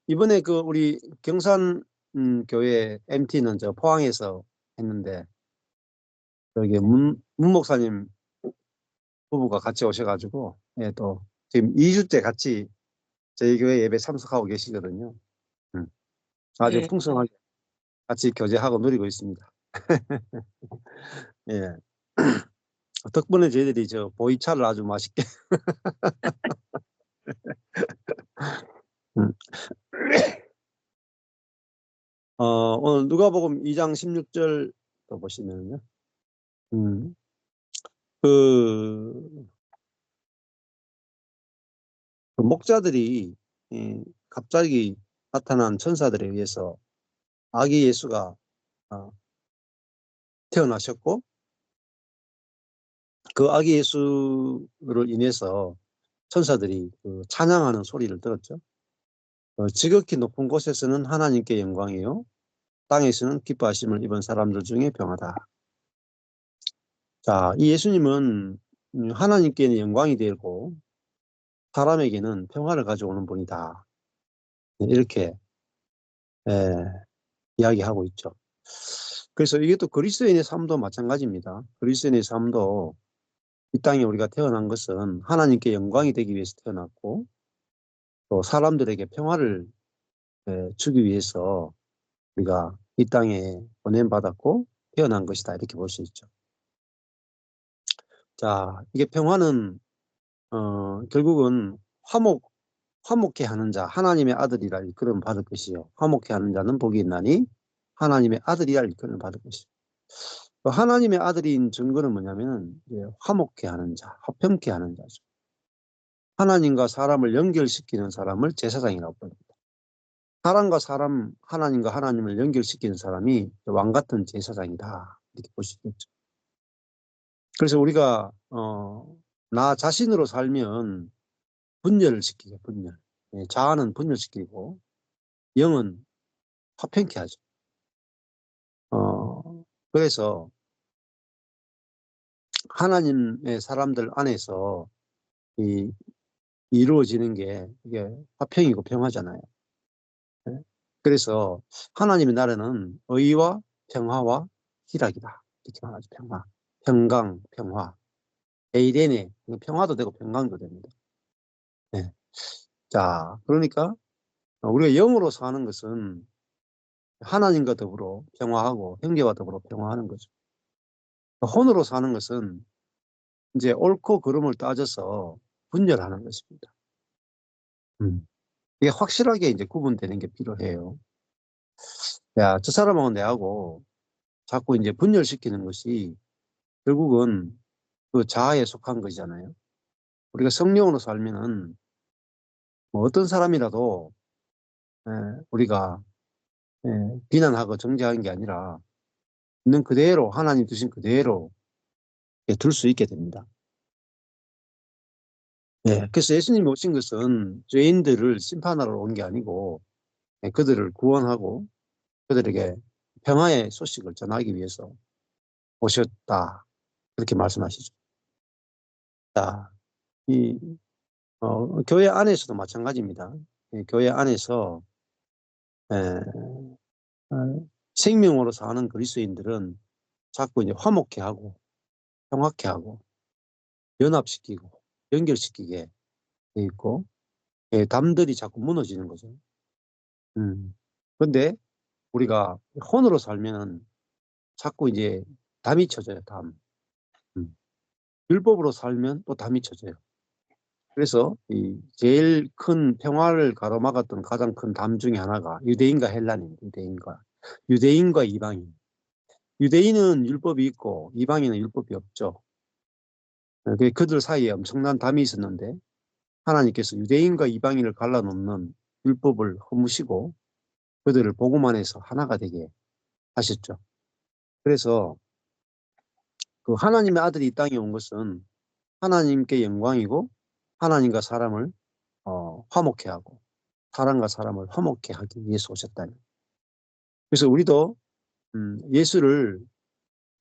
이번에 그 우리 경산 교회 MT는 저 포항에서 했는데 여기 문 목사님 부부가 같이 오셔가지고 예, 또 지금 2주째 같이 저희 교회 예배 참석하고 계시거든요. 음, 아주 네. 풍성하게 같이 교제하고 누리고 있습니다. 예. 덕분에 저희들이 저 보이차를 아주 맛있게 음. 오늘 누가복음 2장 16절 또 보시면요. 음, 그, 그 목자들이 갑자기 나타난 천사들에 의해서 아기 예수가 어, 태어나셨고 그 아기 예수를 인해서 천사들이 그 찬양하는 소리를 들었죠. 지극히 높은 곳에서는 하나님께 영광이요 땅에서는 기뻐하심을 입은 사람들 중에 평하다. 자, 이 예수님은 하나님께는 영광이 되고 사람에게는 평화를 가져오는 분이다. 이렇게 이야기하고 있죠. 그래서 이게 또 그리스도인의 삶도 마찬가지입니다. 그리스도인의 삶도 이 땅에 우리가 태어난 것은 하나님께 영광이 되기 위해서 태어났고 또 사람들에게 평화를 주기 위해서 우리가 이 땅에 보냄받았고 태어난 것이다. 이렇게 볼 수 있죠. 자, 이게 평화는 결국은 화목해 하는 자, 하나님의 아들이라 일컬음 받을 것이요. 화목해 하는 자는 복이 있나니 하나님의 아들이라 일컬음 받을 것이요. 하나님의 아들인 증거는 뭐냐면은 화목해 하는 자, 화평케 하는 자죠. 하나님과 사람을 연결시키는 사람을 제사장이라고 합니다. 사람과 사람, 하나님과 하나님을 연결시키는 사람이 왕 같은 제사장이다. 이렇게 볼 수 있겠죠. 그래서 우리가 나 자신으로 살면 분열을 시키죠. 분열. 자아는 분열시키고 영은 화평케 하죠. 그래서 하나님의 사람들 안에서 이루어지는 게 이게 화평이고 평화잖아요. 그래서 하나님의 나라는 의와 평화와 희락이다. 이렇게 말하죠. 평화. 평강, 평화. 에이레네. 평화도 되고 평강도 됩니다. 네. 자, 그러니까 우리가 영으로 사는 것은 하나님과 더불어 평화하고 형제와 더불어 평화하는 거죠. 혼으로 사는 것은 이제 옳고 그름을 따져서 분열하는 것입니다. 이게 확실하게 이제 구분되는 게 필요해요. 야, 저 사람하고 내하고 자꾸 이제 분열시키는 것이 결국은 그 자아에 속한 것이잖아요. 우리가 성령으로 살면은 뭐 어떤 사람이라도 우리가 비난하고 정죄하는 게 아니라 있는 그대로 하나님 두신 그대로 둘 수 있게 됩니다. 그래서 예수님이 오신 것은 죄인들을 심판하러 온 게 아니고 그들을 구원하고 그들에게 평화의 소식을 전하기 위해서 오셨다. 그렇게 말씀하시죠. 자, 이 교회 안에서도 마찬가지입니다. 교회 안에서 생명으로 사는 그리스도인들은 자꾸 이제 화목해 하고 평화케 하고 연합시키고 연결시키게 돼 있고 담들이 자꾸 무너지는 거죠. 그런데 우리가 혼으로 살면은 자꾸 이제 담이 쳐져요. 담. 율법으로 살면 또 담이 쳐져요. 그래서 이 제일 큰 평화를 가로막았던 가장 큰 담 중에 하나가 유대인과 헬라인입니다. 유대인과 이방인. 유대인은 율법이 있고 이방인은 율법이 없죠. 그들 사이에 엄청난 담이 있었는데 하나님께서 유대인과 이방인을 갈라놓는 율법을 허무시고 그들을 복음 안에서 하나가 되게 하셨죠. 그래서 그 하나님의 아들이 이 땅에 온 것은 하나님께 영광이고 하나님과 사람을 화목케 하고 사람과 사람을 화목케 하기 위해서 오셨다는. 그래서 우리도 예수를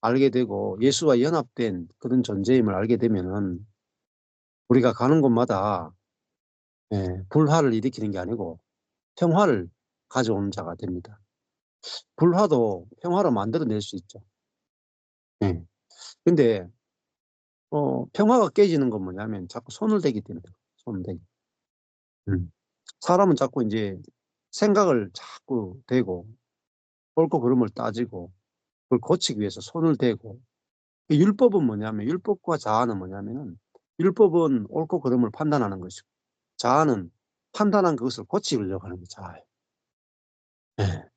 알게 되고 예수와 연합된 그런 존재임을 알게 되면은 우리가 가는 곳마다 불화를 일으키는 게 아니고 평화를 가져오는 자가 됩니다. 불화도 평화로 만들어낼 수 있죠. 예. 근데 평화가 깨지는 건 뭐냐면 자꾸 손을 대기 때문에 손을 대기. 사람은 자꾸 이제 생각을 자꾸 대고 옳고 그름을 따지고 그걸 고치기 위해서 손을 대고, 이 율법은 뭐냐면, 율법과 자아는 뭐냐면은, 율법은 옳고 그름을 판단하는 것이고 자아는 판단한 그것을 고치려고 하는 게 자아예요. 예.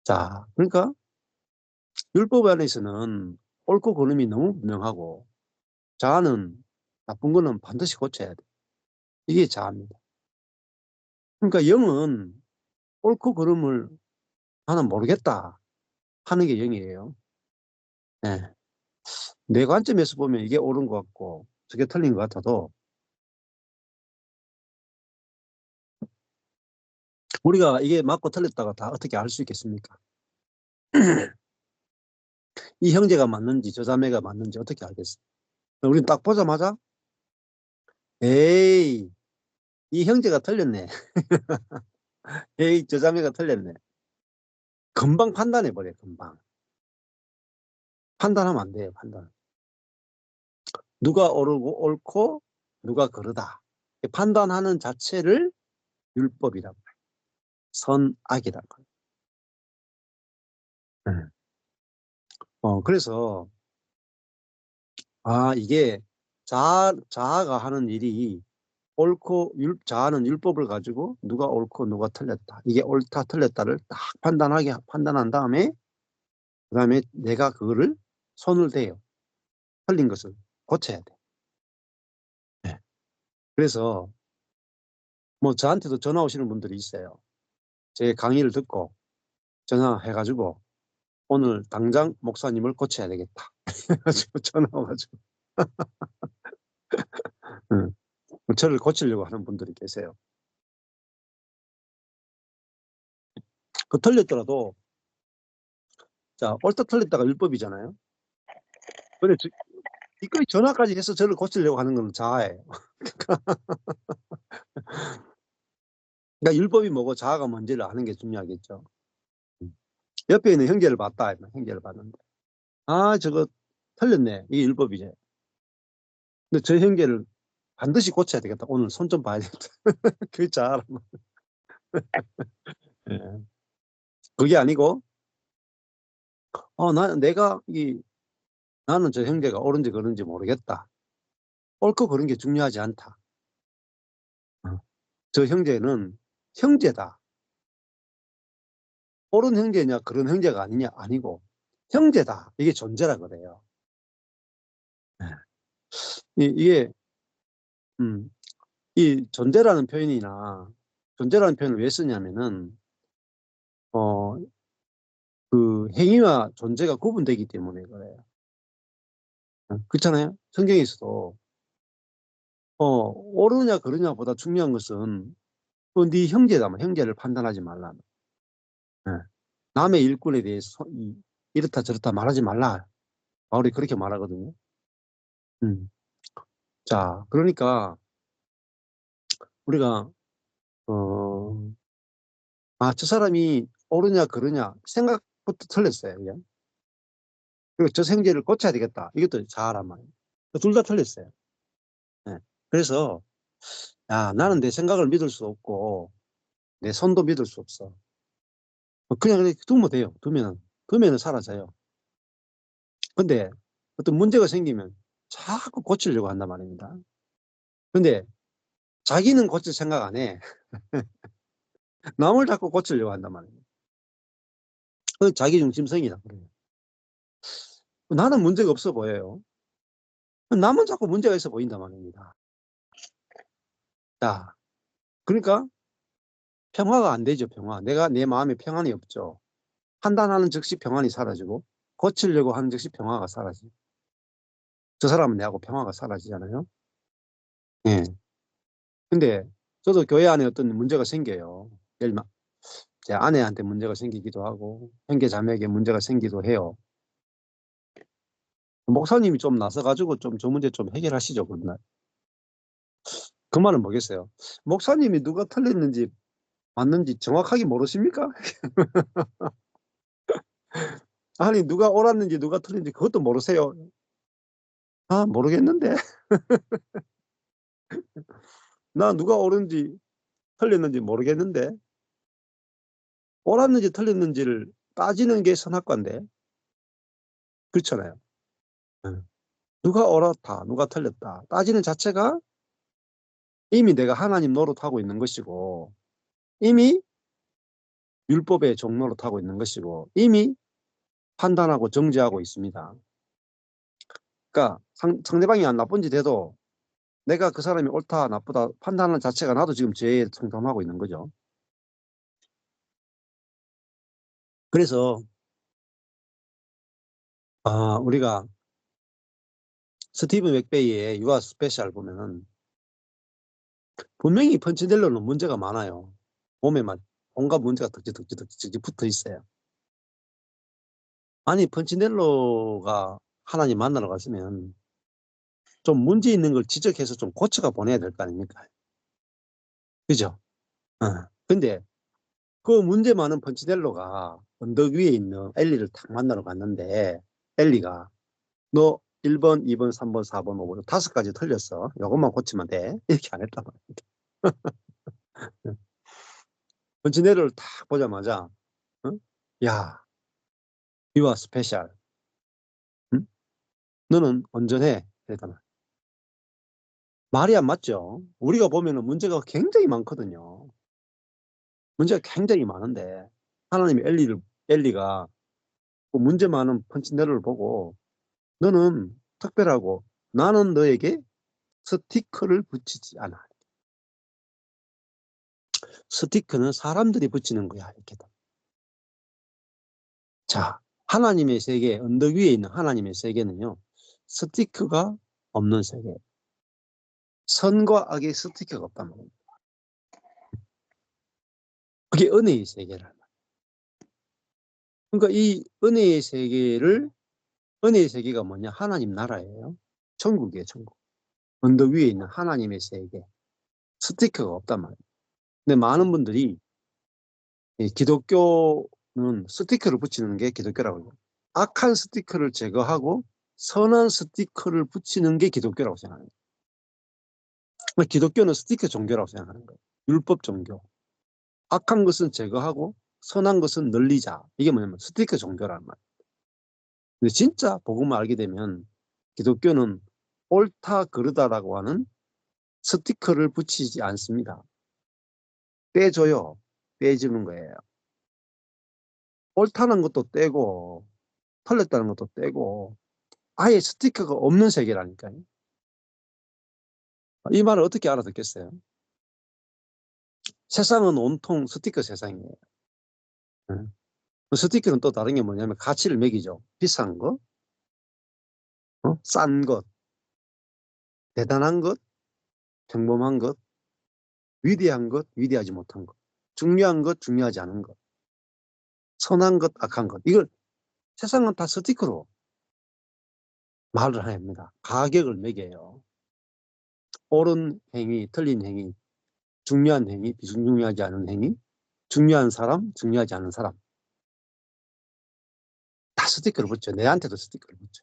자, 그러니까 율법 안에서는 옳고 그름이 너무 분명하고 자아는 나쁜 거는 반드시 고쳐야 돼. 이게 자아입니다. 그러니까 영은 옳고 그름을 나는 모르겠다 하는 게 영이에요. 예. 내 관점에서 보면 이게 옳은 것 같고 저게 틀린 것 같아도 우리가 이게 맞고 틀렸다가 다 어떻게 알 수 있겠습니까? 이 형제가 맞는지 저 자매가 맞는지 어떻게 알겠어? 우린 딱 보자마자 에이, 이 형제가 틀렸네. 에이, 저 자매가 틀렸네. 금방 판단해 버려. 금방 판단하면 안 돼요. 판단. 누가 옳고 누가 그르다 판단하는 자체를 율법이라고 해요. 선악이라고 해요. 그래서 이게 자아가 하는 일이 자아는 율법을 가지고 누가 옳고 누가 틀렸다, 이게 옳다 틀렸다를 딱 판단한 다음에 그다음에 내가 그거를 손을 대요. 틀린 것을 고쳐야 돼. 네. 그래서 뭐 저한테도 전화 오시는 분들이 있어요. 제 강의를 듣고 전화해가지고 오늘 당장 목사님을 고쳐야 되겠다. 해가지고 전화 와가지고 응. 저를 고치려고 하는 분들이 계세요. 그 틀렸더라도 자, 옳다 틀렸다가 율법이잖아요. 근데 이거의 전화까지 해서 저를 고치려고 하는 건 자아예요. 그러니까 율법이 뭐고 자아가 뭔지를 아는 게 중요하겠죠. 옆에 있는 형제를 봤다. 형제를 봤는데 저거 틀렸네. 이게 율법이지. 근데 저 형제를 반드시 고쳐야 되겠다. 오늘 손 좀 봐야 되겠다. 그게 자아란 말이에요. 예. 그게 아니고 나는 저 형제가 옳은지 그른지 모르겠다. 옳고 그른 게 중요하지 않다. 저 형제는 형제다. 옳은 형제냐 그런 형제가 아니냐 아니고 형제다. 이게 존재라 그래요. 이게 이 존재라는 표현을 왜 쓰냐면은 어, 그 행위와 존재가 구분되기 때문에 그래요. 그렇잖아요. 성경에서도 옳으냐 그르냐보다 중요한 것은 네 형제다. 형제를 판단하지 말라. 예. 남의 일꾼에 대해서 이렇다 저렇다 말하지 말라. 바울이 그렇게 말하거든요. 음. 자, 그러니까 우리가 어, 저 사람이 옳으냐 그르냐 생각부터 틀렸어요. 그냥. 그리고 저 생제를 고쳐야 되겠다. 이것도 자아란 말이에요. 둘 다 틀렸어요. 예. 그래서 나는 내 생각을 믿을 수 없고 내 손도 믿을 수 없어. 그냥 이렇게 두면 돼요. 두면은 사라져요. 근데 어떤 문제가 생기면 자꾸 고치려고 한단 말입니다. 근데 자기는 고칠 생각 안 해. 남을 자꾸 고치려고 한단 말이에요. 그 자기 중심성이다 그래요. 나는 문제가 없어 보여요. 남은 자꾸 문제가 있어 보인단 말입니다. 자, 그러니까 평화가 안 되죠. 평화. 내가 내 마음에 평안이 없죠. 판단하는 즉시 평안이 사라지고 고치려고 하는 즉시 평화가 사라지고 저 사람은 내하고 평화가 사라지잖아요. 예. 근데 저도 교회 안에 어떤 문제가 생겨요. 예를 들면 제 아내한테 문제가 생기기도 하고 형제 자매에게 문제가 생기기도 해요. 목사님이 좀 나서가지고 좀 저 문제 좀 해결하시죠. 그날. 그 말은 뭐겠어요? 목사님이 누가 틀렸는지 맞는지 정확하게 모르십니까? 아니 누가 옳았는지 누가 틀린지 그것도 모르세요? 아 모르겠는데. 나 누가 옳은지 틀렸는지 모르겠는데. 옳았는지 틀렸는지를 따지는 게 선악과인데. 그렇잖아요. 응. 누가 옳았다 누가 틀렸다 따지는 자체가 이미 내가 하나님 노릇하고 있는 것이고, 이미 율법의 종노릇하고 있는 것이고, 이미 판단하고 정죄하고 있습니다. 그러니까 상대방이 안 나쁜 짓 해도 내가 그 사람이 옳다 나쁘다 판단하는 자체가 나도 지금 죄에 성담하고 있는 거죠. 그래서 우리가 스티븐 맥베이의 유아 스페셜 보면은 분명히 펀치넬로는 문제가 많아요. 몸에만 온갖 문제가 덕지덕지 붙어 있어요. 아니 펀치넬로가 하나님 만나러 갔으면 좀 문제 있는 걸 지적해서 좀 고쳐가 보내야 될 거 아닙니까? 그죠? 근데 그 문제 많은 펀치넬로가 언덕 위에 있는 엘리를 탁 만나러 갔는데, 엘리가 너 1번, 2번, 3번, 4번, 5번 5가지 틀렸어. 이것만 고치면 돼. 이렇게 안 했단 말이야. 펀치넬로를 탁 보자마자 야, you are special. 응? 너는 온전해. 그랬단 말이야. 말이 안 맞죠? 우리가 보면은 문제가 굉장히 많거든요. 문제가 굉장히 많은데 하나님이 엘리가 그 문제 많은 펀치넬로를 보고 너는 특별하고 나는 너에게 스티커를 붙이지 않아. 스티커는 사람들이 붙이는 거야. 이렇게. 자, 하나님의 세계, 언덕 위에 있는 하나님의 세계는요, 스티커가 없는 세계. 선과 악의 스티커가 없단 말이에요. 그게 은혜의 세계란 말이에요. 그러니까 이 은혜의 세계가 뭐냐? 하나님 나라예요. 천국이에요, 천국. 언덕 위에 있는 하나님의 세계. 스티커가 없단 말이에요. 근데 많은 분들이 이 기독교는 스티커를 붙이는 게 기독교라고 해요. 악한 스티커를 제거하고 선한 스티커를 붙이는 게 기독교라고 생각해요. 기독교는 스티커 종교라고 생각하는 거예요. 율법 종교. 악한 것은 제거하고 선한 것은 늘리자. 이게 뭐냐면 스티커 종교란 말이에요. 근데 진짜 복음을 알게 되면 기독교는 옳다 그르다라고 하는 스티커를 붙이지 않습니다. 떼줘요. 떼주는 거예요. 옳다는 것도 떼고 틀렸다는 것도 떼고 아예 스티커가 없는 세계라니까요. 이 말을 어떻게 알아듣겠어요? 세상은 온통 스티커 세상이에요. 스티커는 또 다른 게 뭐냐면 가치를 매기죠. 비싼 것, 싼 것, 대단한 것, 평범한 것, 위대한 것, 위대하지 못한 것, 중요한 것, 중요하지 않은 것, 선한 것, 악한 것. 이걸 세상은 다 스티커로 말을 합니다. 가격을 매겨요. 옳은 행위, 틀린 행위, 중요한 행위, 비중요하지 않은 행위, 중요한 사람, 중요하지 않은 사람. 다 스티커를 붙여. 내한테도 스티커를 붙여.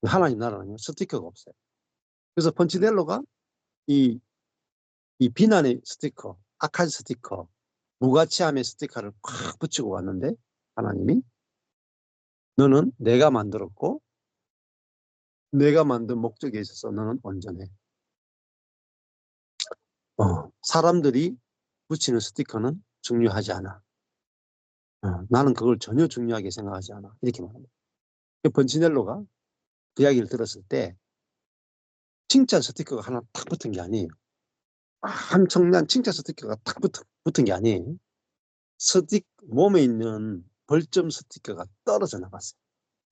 하나님 나라는요, 스티커가 없어요. 그래서 펀치넬로가 이, 이 비난의 스티커, 악한 스티커, 무가치함의 스티커를 콱 붙이고 왔는데, 하나님이 너는 내가 만들었고, 내가 만든 목적에 있어서 너는 온전해. 사람들이 붙이는 스티커는 중요하지 않아. 나는 그걸 전혀 중요하게 생각하지 않아. 이렇게 말합니다. 펀치넬로가 그 이야기를 들었을 때 칭찬 스티커가 하나 탁 붙은 게 아니에요. 엄청난 칭찬 스티커가 탁 붙은 게 아니에요. 몸에 있는 벌점 스티커가 떨어져 나갔어요.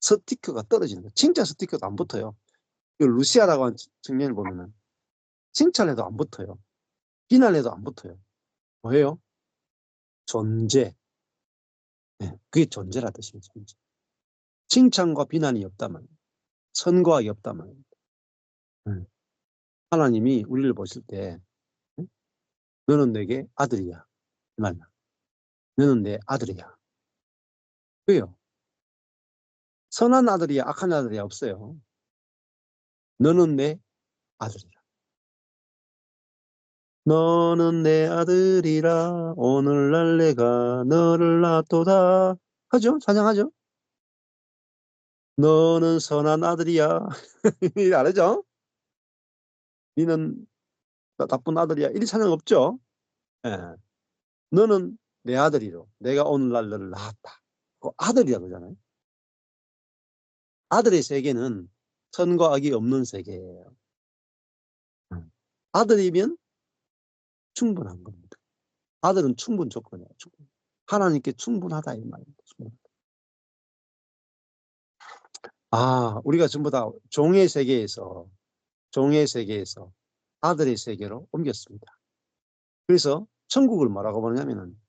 스티커가 떨어지는 거예요. 칭찬 스티커도 안 붙어요. 루시아라고 하는 측면을 보면은 칭찬해도 안 붙어요. 비난해도 안 붙어요. 뭐예요? 존재. 네, 그게 존재라 뜻입니다. 존재. 칭찬과 비난이 없다면, 선과 악이 없다면, 하나님이 우리를 보실 때 너는 내게 아들이야. 이 말이야. 너는 내 아들이야. 왜요? 선한 아들이야, 악한 아들이야 없어요. 너는 내 아들이야. 너는 내 아들이라 오늘날 내가 너를 낳도다. 하죠? 찬양하죠? 너는 선한 아들이야. 알죠? 니는 나쁜 아들이야. 이 찬양 없죠? 예. 너는 내 아들이로 내가 오늘날 너를 낳았다. 그 아들이라 그러잖아요. 아들의 세계는 선과 악이 없는 세계예요. 아들이면 충분한 겁니다. 아들은 충분 조건이에요. 충분. 하나님께 충분하다 이 말입니다. 충분하다. 우리가 전부 다 종의 세계에서 아들의 세계로 옮겼습니다. 그래서 천국을 뭐라고 부르냐면은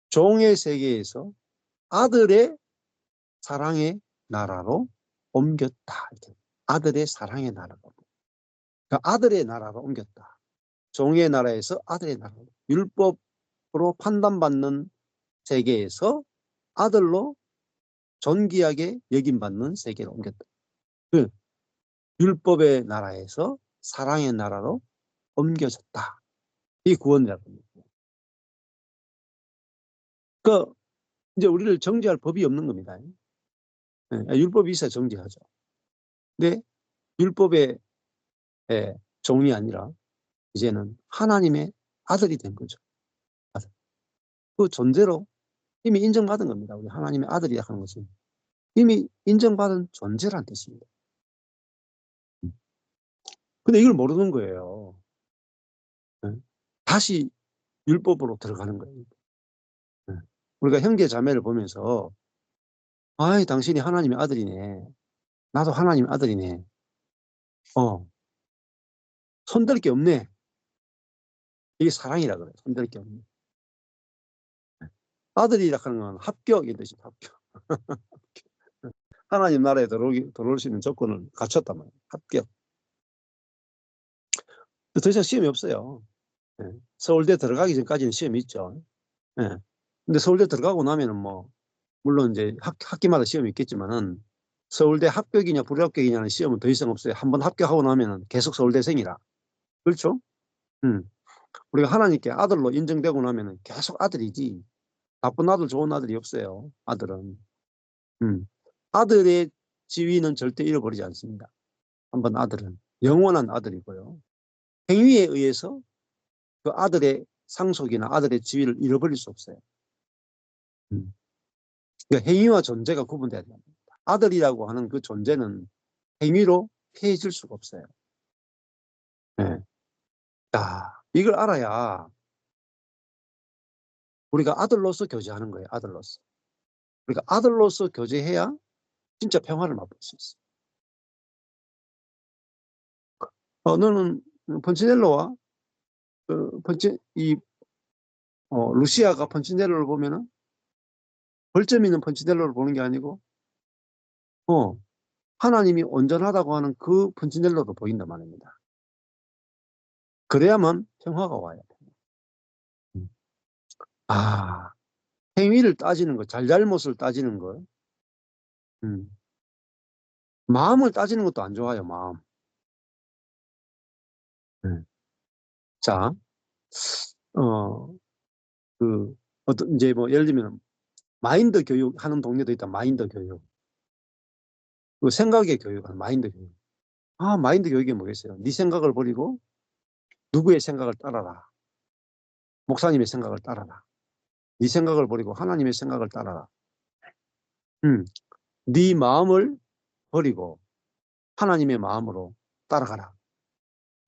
종의 세계에서 아들의 사랑의 나라로 옮겼다. 이렇게. 아들의 사랑의 나라로. 그러니까 아들의 나라로 옮겼다. 종의 나라에서 아들의 나라로. 율법으로 판단받는 세계에서 아들로 존귀하게 여김받는 세계로 옮겼다. 그 율법의 나라에서 사랑의 나라로 옮겨졌다. 이 구원이라고 합니다. 그 이제 우리를 정죄할 법이 없는 겁니다. 율법이 있어야 정죄하죠. 근데 율법의 종이 아니라 이제는 하나님의 아들이 된 거죠. 아들. 그 존재로 이미 인정받은 겁니다. 우리 하나님의 아들이라 하는 것은 이미 인정받은 존재란 뜻입니다. 근데 이걸 모르는 거예요. 다시 율법으로 들어가는 거예요. 우리가 형제 자매를 보면서 당신이 하나님의 아들이네. 나도 하나님의 아들이네. 손댈 게 없네. 이게 사랑이라 그래요. 손댈 게 없네. 아들이라 하는 건 합격이 뜻이죠. 합격. 하나님 나라에 들어올 수 있는 조건을 갖췄단 말이에요. 합격. 더 이상 시험이 없어요. 서울대 들어가기 전까지는 시험이 있죠. 근데 서울대 들어가고 나면은 물론 이제 학기마다 시험이 있겠지만은 서울대 합격이냐 불합격이냐는 시험은 더 이상 없어요. 한번 합격하고 나면은 계속 서울대생이라. 그렇죠? 우리가 하나님께 아들로 인정되고 나면은 계속 아들이지. 나쁜 아들, 좋은 아들이 없어요. 아들은. 아들의 지위는 절대 잃어버리지 않습니다. 한번 아들은 영원한 아들이고요. 행위에 의해서 그 아들의 상속이나 아들의 지위를 잃어버릴 수 없어요. 그러니까 행위와 존재가 구분돼야 됩니다. 아들이라고 하는 그 존재는 행위로 해질 수가 없어요. 네. 이걸 알아야 우리가 아들로서 교제하는 거예요. 아들로서. 우리가 아들로서 교제해야 진짜 평화를 맛볼 수 있어요. 너는 펀치넬로와 루시아가 펀치넬로를 보면은 벌점 있는 펀치넬로를 보는 게 아니고 하나님이 온전하다고 하는 그 펀치넬로도 보인단 말입니다. 그래야만 평화가 와요. 행위를 따지는 거, 잘잘못을 따지는 거, 마음을 따지는 것도 안 좋아요. 마음. 자, 이제 예를 들면 마인드 교육 하는 동네도 있다. 마인드 교육. 그 생각의 교육은 마인드 교육. 마인드 교육이 뭐겠어요? 네 생각을 버리고 누구의 생각을 따라라. 목사님의 생각을 따라라. 네 생각을 버리고 하나님의 생각을 따라라. 네 마음을 버리고 하나님의 마음으로 따라가라.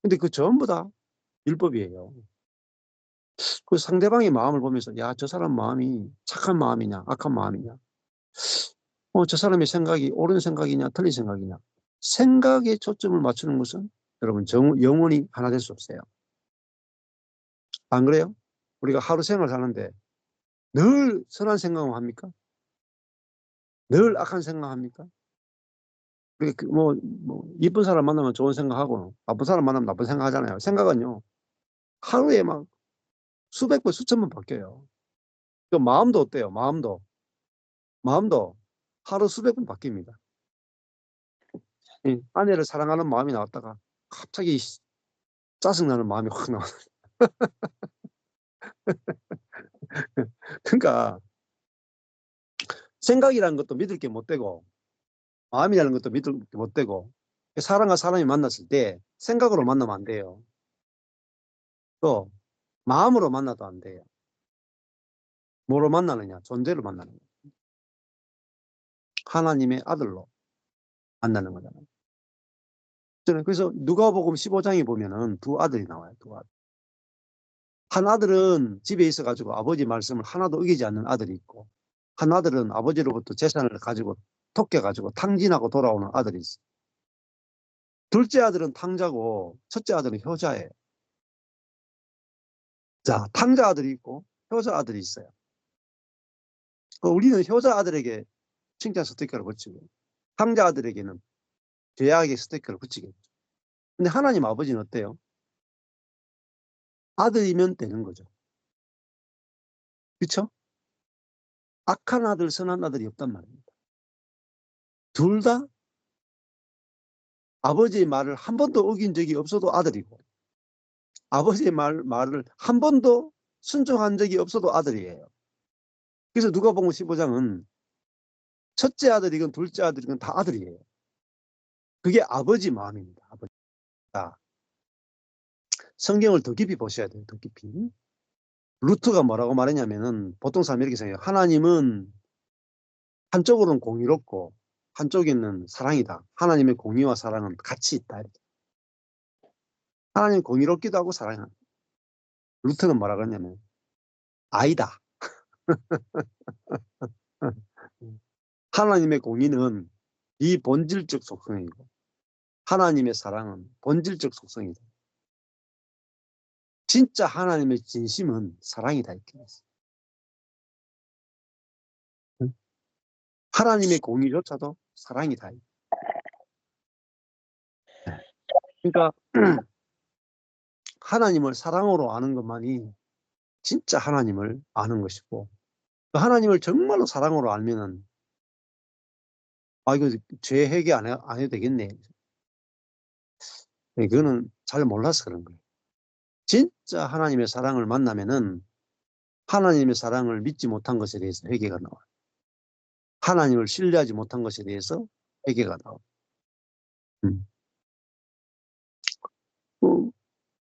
근데 그 전부 다 율법이에요. 그 상대방의 마음을 보면서 저 사람 마음이 착한 마음이냐 악한 마음이냐, 저 사람의 생각이 옳은 생각이냐 틀린 생각이냐, 생각에 초점을 맞추는 것은 여러분 영원히 하나 될 수 없어요. 안 그래요? 우리가 하루 생활 하는데 늘 선한 생각만 합니까? 늘 악한 생각합니까? 이쁜 사람 만나면 좋은 생각하고 나쁜 사람 만나면 나쁜 생각하잖아요. 생각은요 하루에 막 수백 번, 수천 번 바뀌어요. 그 마음도 어때요? 마음도 하루 수백 번 바뀝니다. 아내를 사랑하는 마음이 나왔다가 갑자기 짜증나는 마음이 확 나와. 그러니까 생각이라는 것도 믿을 게 못 되고 마음이라는 것도 믿을 게 못 되고 사람과 사람이 만났을 때 생각으로 만나면 안 돼요. 또 마음으로 만나도 안 돼요. 뭐로 만나느냐? 존재로 만나는 거예요. 하나님의 아들로 만나는 거잖아요. 그래서 누가복음 15장에 보면은 두 아들이 나와요. 두 아들. 한 아들은 집에 있어가지고 아버지 말씀을 하나도 어기지 않는 아들이 있고, 한 아들은 아버지로부터 재산을 가지고 토껴가지고 탕진하고 돌아오는 아들이 있어요. 둘째 아들은 탕자고 첫째 아들은 효자예요. 자, 탕자 아들이 있고 효자 아들이 있어요. 우리는 효자 아들에게 칭찬 스티커를 붙이고 탕자 아들에게는 죄악의 스티커를 붙이겠죠. 근데 하나님 아버지는 어때요? 아들이면 되는 거죠. 그렇죠? 악한 아들, 선한 아들이 없단 말입니다. 둘 다 아버지의 말을 한 번도 어긴 적이 없어도 아들이고, 아버지의 말을 한 번도 순종한 적이 없어도 아들이에요. 그래서 누가복음 15장은 첫째 아들이건 둘째 아들이건 다 아들이에요. 그게 아버지 마음입니다. 아버지. 성경을 더 깊이 보셔야 돼요. 더 깊이. 루트가 뭐라고 말했냐면은 보통 사람이 이렇게 생각해요. 하나님은 한쪽으로는 공의롭고 한쪽에는 사랑이다. 하나님의 공의와 사랑은 같이 있다. 이렇게. 하나님 공의롭기도 하고 사랑합니다. 루트는 뭐라 그러냐면 아니다. 하나님의 공의는 비본질적 속성이고 하나님의 사랑은 본질적 속성이다. 진짜 하나님의 진심은 사랑이다. 이렇게 했어요. 하나님의 공의조차도 사랑이다. 그러니까 하나님을 사랑으로 아는 것만이 진짜 하나님을 아는 것이고 하나님을 정말로 사랑으로 알면은 이거 죄 회개 안 해도 되겠네. 그거는 잘 몰라서 그런 거예요. 진짜 하나님의 사랑을 만나면은 하나님의 사랑을 믿지 못한 것에 대해서 회개가 나와요. 하나님을 신뢰하지 못한 것에 대해서 회개가 나와요.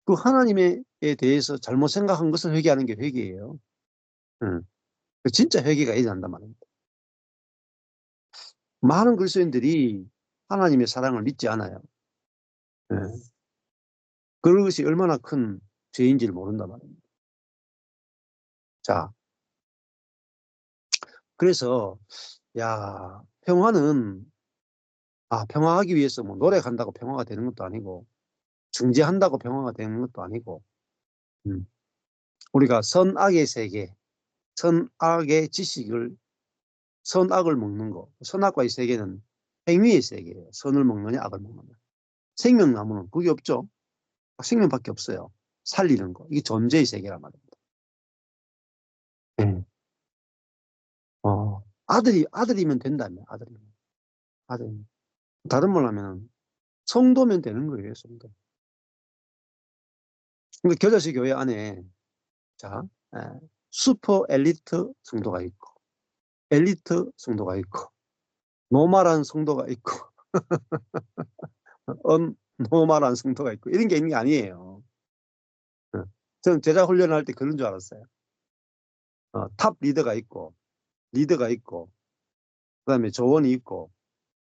그 하나님에 대해서 잘못 생각한 것을 회개하는 게 회개예요. 진짜 회개가 일어난단 말입니다. 많은 그리스도인들이 하나님의 사랑을 믿지 않아요. 그것이 얼마나 큰 죄인지를 모른단 말입니다. 자, 그래서 평화는 평화하기 위해서 뭐 노력한다고 평화가 되는 것도 아니고 중재한다고 평화가 되는 것도 아니고 우리가 선악의 세계, 선악의 지식을 선악을 먹는 거, 선악과의 세계는 행위의 세계예요. 선을 먹느냐 악을 먹느냐. 생명나무는 그게 없죠. 생명밖에 없어요. 살리는 거. 이게 존재의 세계란 말입니다. 네. 아들이면 된다며, 아들이면. 아들이면. 다른 말 하면 성도면 되는 거예요, 성도. 그러니까 겨자씨 교회 안에, 자, 슈퍼 엘리트 성도가 있고, 엘리트 성도가 있고, 노말한 성도가 있고, 노말한 성도가 있고, 이런 게 있는 게 아니에요. 저는 제자 훈련할 때 그런 줄 알았어요. 탑 리더가 있고, 그 다음에 조원이 있고,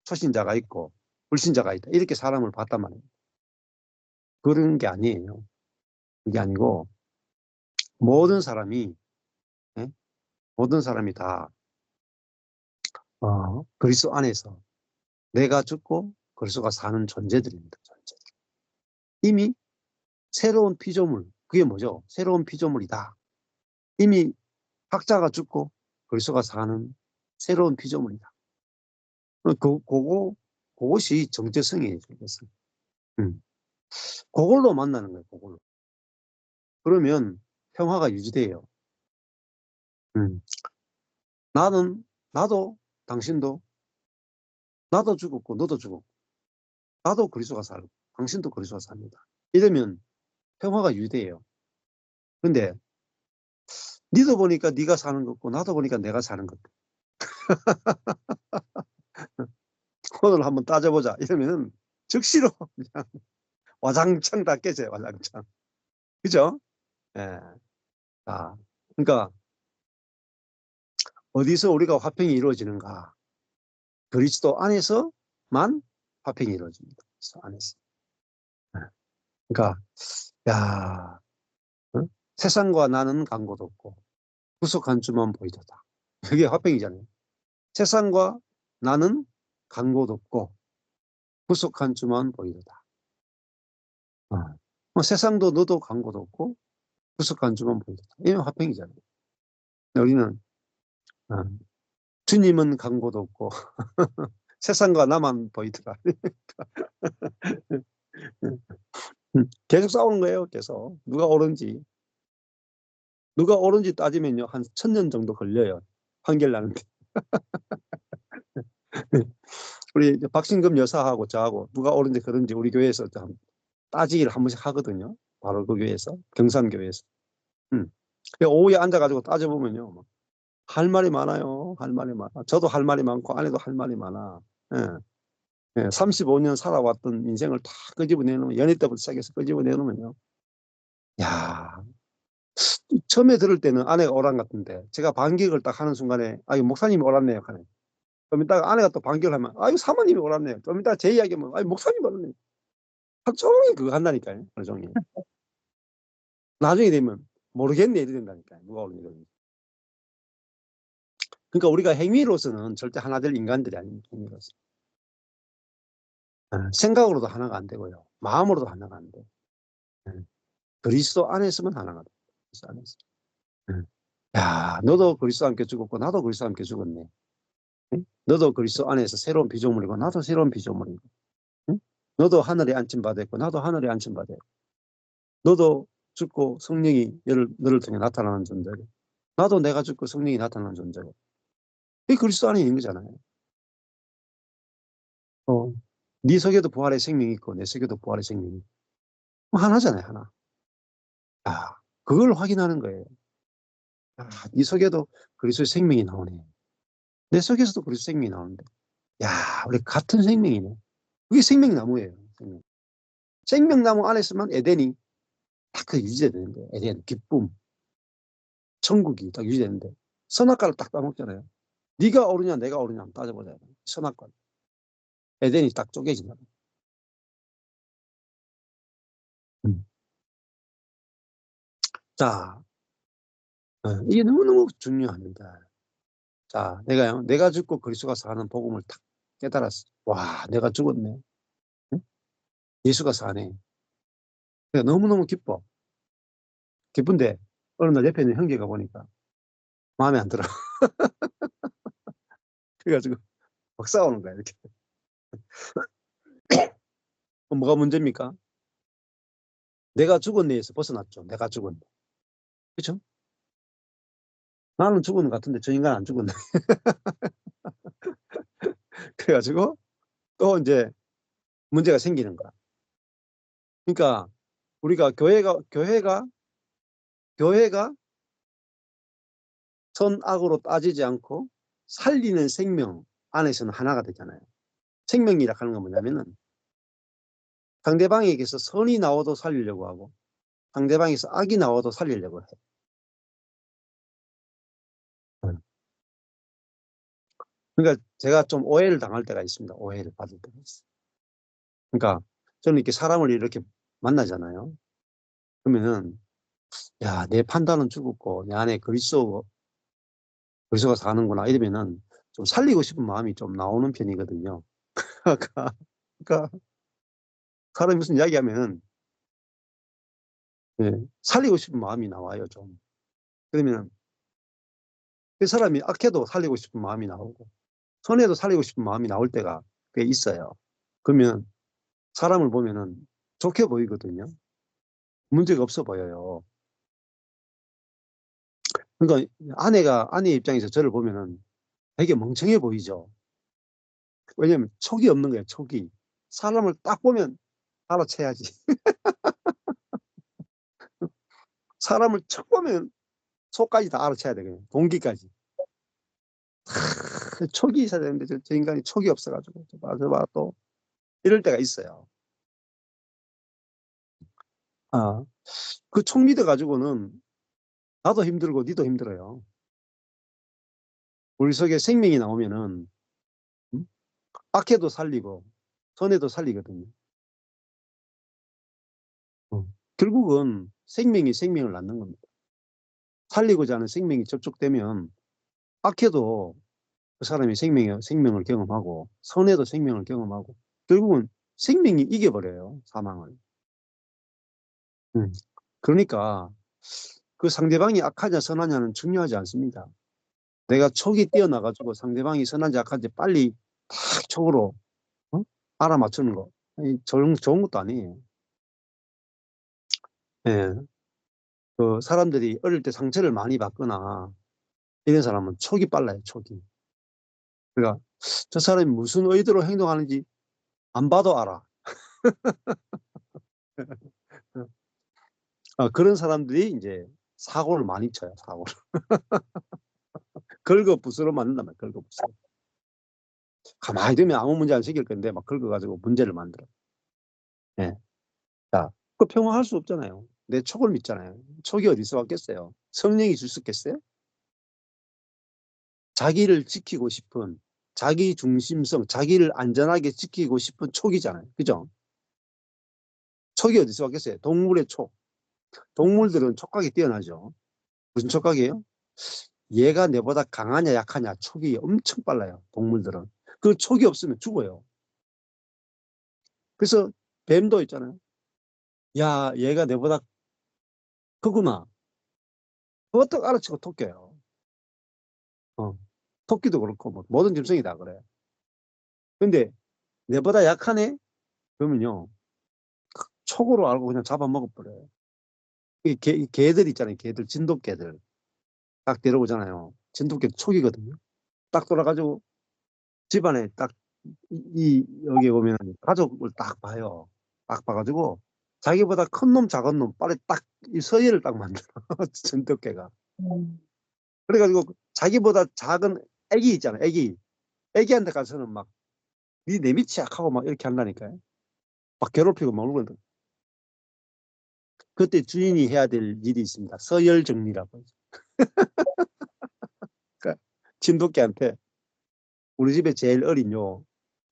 초신자가 있고, 불신자가 있다. 이렇게 사람을 봤단 말이에요. 그런 게 아니에요. 그게 아니고, 모든 사람이, 예? 모든 사람이 다, 그리스도 안에서 내가 죽고 그리스도가 사는 존재들입니다. 존재. 이미 새로운 피조물, 그게 뭐죠? 새로운 피조물이다. 이미 각자가 죽고 그리스도가 사는 새로운 피조물이다. 그것이 정체성이에요. 그것은. 그걸로 만나는 거예요. 그걸로. 그러면 평화가 유지돼요. 나도, 당신도, 나도 죽었고, 너도 죽었고, 나도 그리스도가 살고, 당신도 그리스도가 삽니다. 이러면 평화가 유지돼요. 근데 니도 보니까 네가 사는 거고, 나도 보니까 내가 사는 거고. 오늘 한번 따져보자. 이러면은 즉시로 그냥 와장창 다 깨져요. 와장창. 그죠? 예. 아, 그러니까 어디서 우리가 화평이 이루어지는가? 그리스도 안에서만 화평이 이루어집니다. 그리스도 안에서. 예. 그러니까 야, 어? 세상과 나는 간고도 없고 구속한 주만 보이도다. 그게 화평이잖아요. 세상과 나는 간고도 없고 구속한 주만 보이도다. 세상도 너도 간고도 없고 구속한 주만 보이도다. 이게 화평이잖아요. 우리는 어, 주님은 간고도 없고 세상과 나만 보이더라. 계속 싸우는 거예요. 계속 누가 옳은지 따지면요 한 1000년 정도 걸려요. 판결 나는데. 우리 박신금 여사하고 저하고 누가 옳은지 그런지 우리 교회에서 따지기를 한 번씩 하거든요. 바로 그 교회에서 경산교회에서. 오후에 앉아가지고 따져보면요 할 말이 많아요. 할 말이 많아. 저도 할 말이 많고 아내도 할 말이 많아. 예. 35년 살아왔던 인생을 다 끄집어내놓으면, 연애 때부터 시작해서 끄집어내놓으면요. 야, 처음에 들을 때는 아내가 오란 같은데, 제가 반격을 딱 하는 순간에, 이거 목사님이 옳았네요. 하네. 좀 이따가 아내가 또 반격을 하면, 이거 사모님이 옳았네요. 좀 이따가 제 이야기하면, 목사님이 옳았네요. 하루 종일 그거 한다니까요. 하루 종일. 나중에 되면, 모르겠네. 이래 된다니까요. 누가 옳은지. 그러니까 우리가 행위로서는 절대 하나 될 인간들이 아닙니다. 행위로서. 생각으로도 하나가 안 되고요. 마음으로도 하나가 안 돼요. 그리스도 안에서만 하나가 돼요. 그리스도 안에서. 야, 너도 그리스도 함께 죽었고 나도 그리스도 함께 죽었네. 응? 너도 그리스도 안에서 새로운 피조물이고 나도 새로운 피조물이고. 응? 너도 하늘에 안침 받았고 나도 하늘에 안침 받았고. 너도 죽고 성령이 너를 통해 나타나는 존재고 나도 내가 죽고 성령이 나타나는 존재고. 이 그리스도 안에 있는 거잖아요. 네 속에도 부활의 생명이 있고 내 속에도 부활의 생명이 있고. 하나잖아요, 하나. 그걸 확인하는 거예요. 네 속에도 그리스도의 생명이 나오네. 내 속에서도 그리스도 생명이 나오는데. 야, 우리 같은 생명이네. 그게 생명나무예요. 생명나무 안에 있으면 에덴이 딱 그 유지되는 거예요. 에덴, 기쁨, 천국이 딱 유지되는데 선악과를 딱 따먹잖아요. 네가 옳으냐 내가 옳으냐 한번 따져보자. 선악과. 에덴이 딱 쪼개진다. 자, 이게 너무너무 중요합니다. 자, 내가 죽고 그리스도가 사는 복음을 딱 깨달았어. 와, 내가 죽었네. 응? 예수가 사네. 그러니까 너무너무 기뻐. 기쁜데 어느 날 옆에 있는 형제가 보니까 마음에 안 들어. 그래가지고 막 싸우는 거야, 이렇게. 뭐가 문제입니까? 내가 죽었네에서 벗어났죠. 내가 죽었네. 그렇죠? 나는 죽은 것 같은데 저 인간 안 죽었네. 그래가지고 또 이제 문제가 생기는 거야. 그러니까 우리가 교회가 선악으로 따지지 않고 살리는 생명 안에서는 하나가 되잖아요. 생명이라 하는 건 뭐냐면은 상대방에게서 선이 나와도 살리려고 하고 상대방에서 악이 나와도 살리려고 해. 그러니까 제가 좀 오해를 당할 때가 있습니다. 오해를 받을 때가 있어요. 그러니까 저는 이렇게 사람을 이렇게 만나잖아요. 그러면은 야, 내 판단은 죽었고 내 안에 그리스도가 사는구나 이러면은 좀 살리고 싶은 마음이 좀 나오는 편이거든요. 그러니까 사람이 무슨 이야기하면 살리고 싶은 마음이 나와요 좀. 그러면 그 사람이 악해도 살리고 싶은 마음이 나오고 선해도 살리고 싶은 마음이 나올 때가 꽤 있어요. 그러면 사람을 보면은 좋게 보이거든요. 문제가 없어 보여요. 그러니까 아내 입장에서 저를 보면은 되게 멍청해 보이죠. 왜냐면 촉이 없는 거예요, 촉이. 사람을 딱 보면 알아채야지. 사람을 척 보면 속까지 다 알아채야 되거든요. 동기까지. 촉이 있어야 되는데 저 인간이 촉이 없어가지고 저봐 또 이럴 때가 있어요. 아, 그 촉 믿어가지고는 나도 힘들고 니도 힘들어요. 우리 속에 생명이 나오면은 음? 악해도 살리고 선해도 살리거든요. 결국은 생명이 생명을 낳는 겁니다. 살리고자 하는 생명이 접촉되면 악해도 그 사람이 생명을 경험하고 선해도 생명을 경험하고 결국은 생명이 이겨버려요, 사망을. 음. 그러니까 그 상대방이 악하냐 선하냐는 중요하지 않습니다. 내가 촉이 뛰어나가지고 상대방이 선한지 악한지 빨리 탁 촉으로 어? 알아맞추는 거. 좋은 것도 아니에요. 예. 그 사람들이 어릴 때 상처를 많이 받거나 이런 사람은 촉이 빨라요, 촉이. 그러니까 저 사람이 무슨 의도로 행동하는지 안 봐도 알아. 그런 사람들이 이제 사고를 많이 쳐요, 사고를. 긁어부스러 만든단 말이에요, 긁어부스러. 가만히 두면 아무 문제 안 생길 건데 막 긁어가지고 문제를 만들어. 예. 자, 그 평화할 수 없잖아요. 내 촉을 믿잖아요. 촉이 어디서 왔겠어요? 성령이 줄 수 있겠어요? 자기를 지키고 싶은 자기 중심성, 자기를 안전하게 지키고 싶은 촉이잖아요. 그죠? 촉이 어디서 왔겠어요? 동물의 촉. 동물들은 촉각이 뛰어나죠. 무슨 촉각이에요? 얘가 내보다 강하냐 약하냐 촉이 엄청 빨라요. 동물들은. 그 촉이 없으면 죽어요. 그래서 뱀도 있잖아요. 야, 얘가 내보다 크구나. 그것도 알아채고 토껴요. 어. 토끼도 그렇고 뭐 모든 짐승이 다 그래요. 근데 내보다 약하네? 그러면요. 촉으로 알고 그냥 잡아먹어버려요. 이 개들 있잖아요. 개들, 진돗개들. 딱 데려오잖아요. 진돗개 촉이거든요. 딱 돌아가지고 집안에 딱 여기 보면 가족을 딱 봐요. 딱 봐가지고 자기보다 큰 놈, 작은 놈 빨리 딱 이 서열을 딱 만들어. 진돗개가. 그래가지고 자기보다 작은 애기 있잖아요. 애기한테 가서는 막 니 내 밑이 약하고 막 이렇게 한다니까요. 막 괴롭히고 막 울고. 그때 주인이 해야 될 일이 있습니다. 서열 정리라고. 그러니까 진돗개한테 우리 집에 제일 어린 요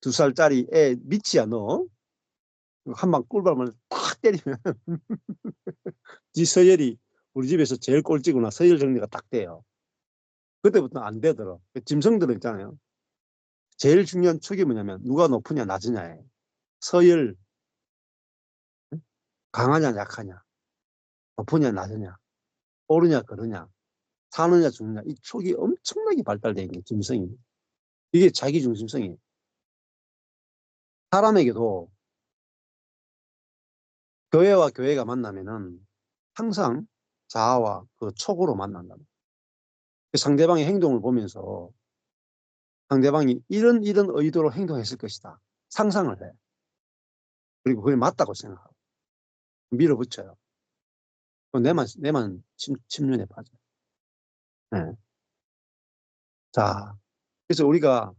2살짜리 애 미치야 너. 한 방 꿀밤을 탁 때리면 지 서열이 우리 집에서 제일 꼴찌구나. 서열 정리가 딱 돼요. 그때부터 안 되더라. 짐승들은 있잖아요. 제일 중요한 촉이 뭐냐면 누가 높으냐 낮으냐에 서열 강하냐 약하냐 높으냐 낮으냐 오르냐 그르냐 사느냐 죽느냐 이 촉이 엄청나게 발달되어 있는 게 짐승이 이게 자기 중심성이에요. 사람에게도 교회와 교회가 만나면은 항상 자아와 그 촉으로 만난다. 상대방의 행동을 보면서 상대방이 이런 의도로 행동했을 것이다. 상상을 해. 그리고 그게 맞다고 생각하고 밀어붙여요. 내만 침륜에 빠져. 네. 자, 그래서 우리가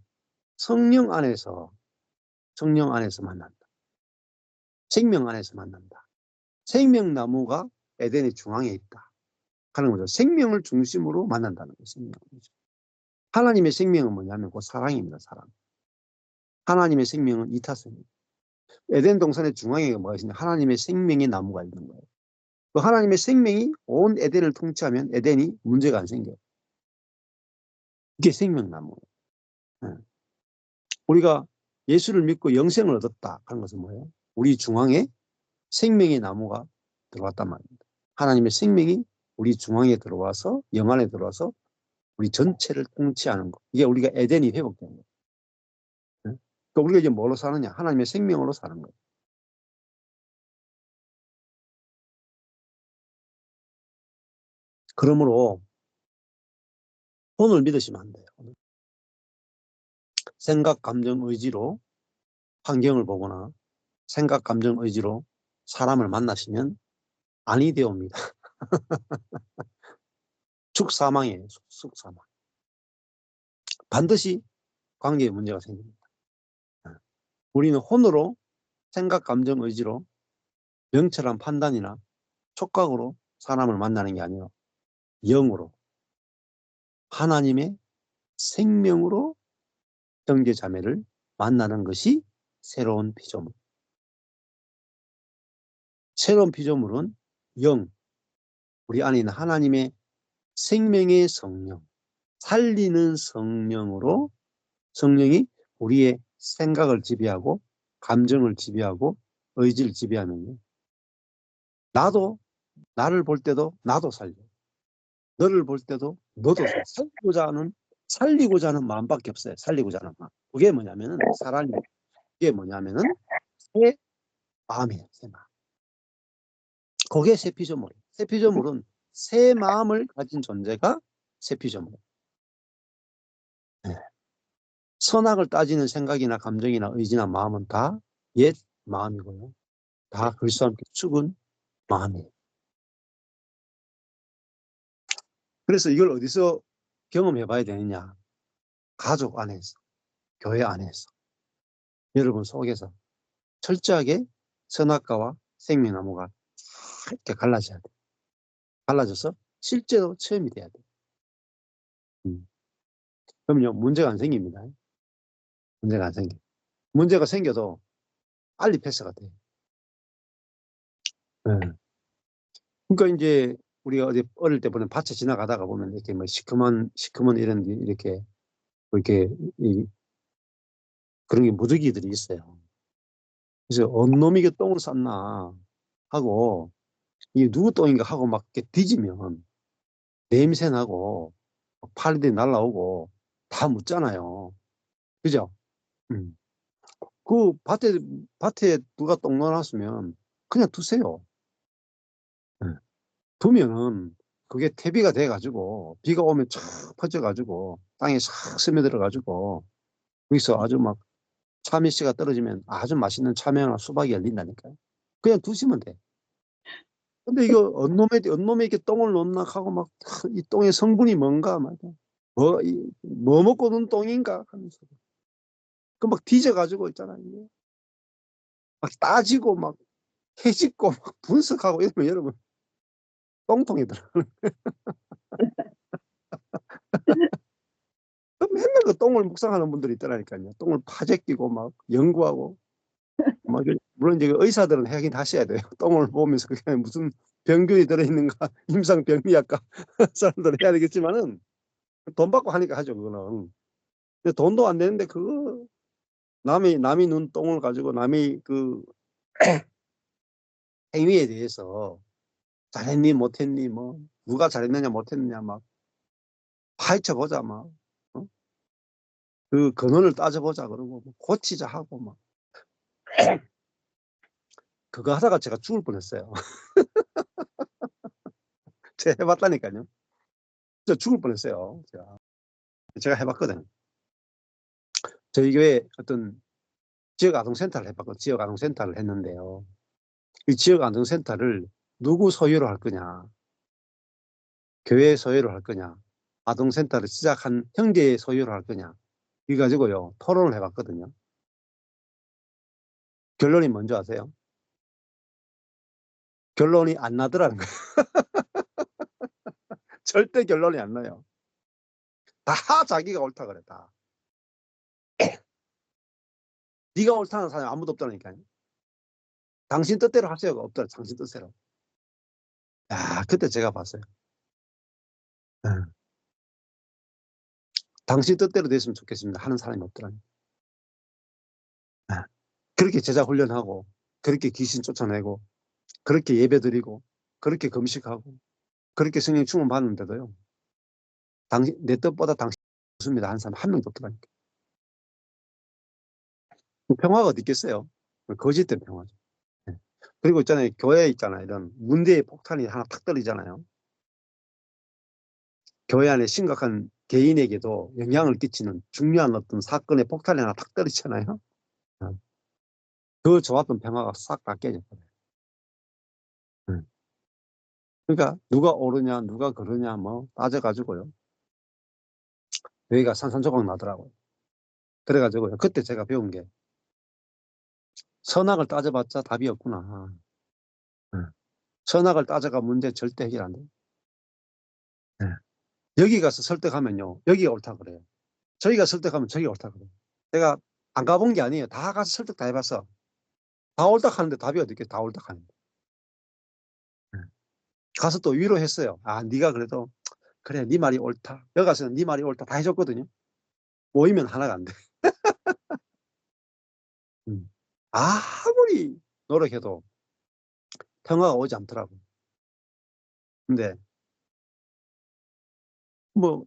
성령 안에서 성령 안에서 만난다. 생명 안에서 만난다. 생명나무가 에덴의 중앙에 있다. 하는 거죠. 생명을 중심으로 만난다는 거죠. 생명. 하나님의 생명은 뭐냐면 그 사랑입니다. 사랑. 하나님의 생명은 이타성입니다. 에덴 동산의 중앙에 뭐가 있냐? 하나님의 생명의 나무가 있는 거예요. 그 하나님의 생명이 온 에덴을 통치하면 에덴이 문제가 안 생겨요. 이게 생명나무예요. 네. 우리가 예수를 믿고 영생을 얻었다 하는 것은 뭐예요? 우리 중앙에 생명의 나무가 들어왔단 말입니다. 하나님의 생명이 우리 중앙에 들어와서 영 안에 들어와서 우리 전체를 통치하는 것. 이게 우리가 에덴이 회복된 거예요. 네? 그러니까 우리가 이제 뭘로 사느냐? 하나님의 생명으로 사는 거예요. 그러므로 혼을 믿으시면 안 돼요. 생각, 감정, 의지로 환경을 보거나 생각, 감정, 의지로 사람을 만나시면 아니 되옵니다. 죽사망이에요. 죽사망. 반드시 관계에 문제가 생깁니다. 우리는 혼으로 생각, 감정, 의지로 명철한 판단이나 촉각으로 사람을 만나는 게 아니라 영으로 하나님의 생명으로 형제 자매를 만나는 것이 새로운 피조물. 새로운 피조물은 영, 우리 안에 있는 하나님의 생명의 성령, 살리는 성령으로 성령이 우리의 생각을 지배하고 감정을 지배하고 의지를 지배하면요. 나도 나를 볼 때도 나도 살려. 너를 볼 때도 너도 살리고자 하는 마음밖에 없어요. 살리고자 하는 마음. 그게 뭐냐면은 사랑이 그게 뭐냐면은 새 마음이에요. 새 마음. 그게 새 피조물이에요. 새 피조물은 새 마음을 가진 존재가 새 피조물. 네. 선악을 따지는 생각이나 감정이나 의지나 마음은 다 옛 마음이고요. 다 그리스도와 함께 죽은 마음이에요. 그래서 이걸 어디서 경험해 봐야 되느냐? 가족 안에서, 교회 안에서, 여러분 속에서 철저하게 선악과와 생명나무가 이렇게 갈라져야 돼. 갈라져서 실제로 체험이 돼야 돼. 그럼요, 문제가 안 생깁니다. 문제가 안 생겨. 문제가 생겨도 빨리 패스가 돼. 네. 그러니까 이제 우리가 어디 어릴 때 보면 밭에 지나가다가 보면 이렇게 뭐 시커먼 이런 이렇게 그런 게 무더기들이 있어요. 그래서 언놈이 게 똥을 쌌나 하고 이게 누구 똥인가 하고 막 이렇게 뒤지면 냄새 나고 파리들이 날라오고 다 묻잖아요. 그죠? 음. 그 밭에 누가 똥 넣어놨으면 그냥 두세요. 네. 두면은 그게 퇴비가 돼가지고 비가 오면 촥 퍼져가지고 땅에 싹 스며들어가지고 여기서 아주 막 참이씨가 떨어지면 아주 맛있는 참외나 수박이 열린다니까요. 그냥 두시면 돼. 근데 이거 언놈에 이렇게 똥을 놓나 하고 막 이 똥의 성분이 뭔가 말이야. 뭐 먹고 눈 똥인가 하면서 그 막 뒤져가지고 있잖아요. 막 따지고 막 해집고 막 분석하고 이러면 여러분 똥통이더라. 맨날 그 똥을 묵상하는 분들이 있더라니까요. 똥을 파재끼고 막 연구하고 막 물론 이제 의사들은 하긴 하셔야 돼요. 똥을 보면서 그게 무슨 병균이 들어있는가 임상병리학과 사람들은 해야 되겠지만은 돈 받고 하니까 하죠 그거는. 근데 돈도 안 되는데 그거 남이 눈 똥을 가지고 남이 그 행위에 대해서 잘했니 못했니 뭐 누가 잘했느냐 못했느냐 막 파헤쳐 보자 막 어? 그 근원을 따져보자 그러고 뭐 고치자 하고 막 그거 하다가 제가 죽을 뻔했어요. 제가 해봤다니까요. 저 죽을 뻔했어요. 제가 해봤거든. 저희 교회 어떤 지역 아동센터를 해봤거든요. 지역 아동센터를 했는데요. 이 지역 아동센터를 누구 소유로 할 거냐, 교회 소유로 할 거냐, 아동센터를 시작한 형제의 소유로 할 거냐, 이 가지고요 토론을 해봤거든요. 결론이 뭔지 아세요? 결론이 안 나더라는 거예요. 절대 결론이 안 나요. 다 자기가 옳다 그래 다. 네가 옳다는 사람이 아무도 없다니까요. 당신 뜻대로 할 수가 없더라. 당신 뜻대로. 야, 그때 제가 봤어요. 응. 당신 뜻대로 됐으면 좋겠습니다 하는 사람이 없더라고요. 응. 그렇게 제자 훈련하고 그렇게 귀신 쫓아내고 그렇게 예배드리고 그렇게 금식하고 그렇게 성령 충만 받는데도요. 내 뜻보다 당신 좋습니다 하는 사람 한 명도 없더라니까. 평화가 어디 있겠어요? 거짓된 평화죠. 네. 그리고 있잖아요. 교회에 있잖아요. 이런 문제의 폭탄이 하나 탁 떨어지잖아요. 교회 안에 심각한 개인에게도 영향을 끼치는 중요한 어떤 사건의 폭탄이 하나 탁 떨어지잖아요. 그 좋았던 평화가 싹 다 깨져버려요. 그러니까 누가 옳으냐 누가 그러냐 뭐 따져가지고요. 여기가 산산조각 나더라고요. 그래가지고요. 그때 제가 배운 게 선악을 따져봤자 답이 없구나. 선악을 따져가 문제 절대 해결 안 돼요. 여기 가서 설득하면요. 여기가 옳다 그래요. 저희가 설득하면 저기가 옳다 그래요. 제가 안 가본 게 아니에요. 다 가서 설득 다 해봤어. 다 옳다 하는데 답이 어디 있겠어요. 다 옳다 하는데. 가서 또 위로했어요. 아, 네가 그래도 그래, 네 말이 옳다. 여기 가서는 네 말이 옳다 다 해줬거든요. 모이면 하나가 안 돼. 아무리 노력해도 평화가 오지 않더라고요. 근데 뭐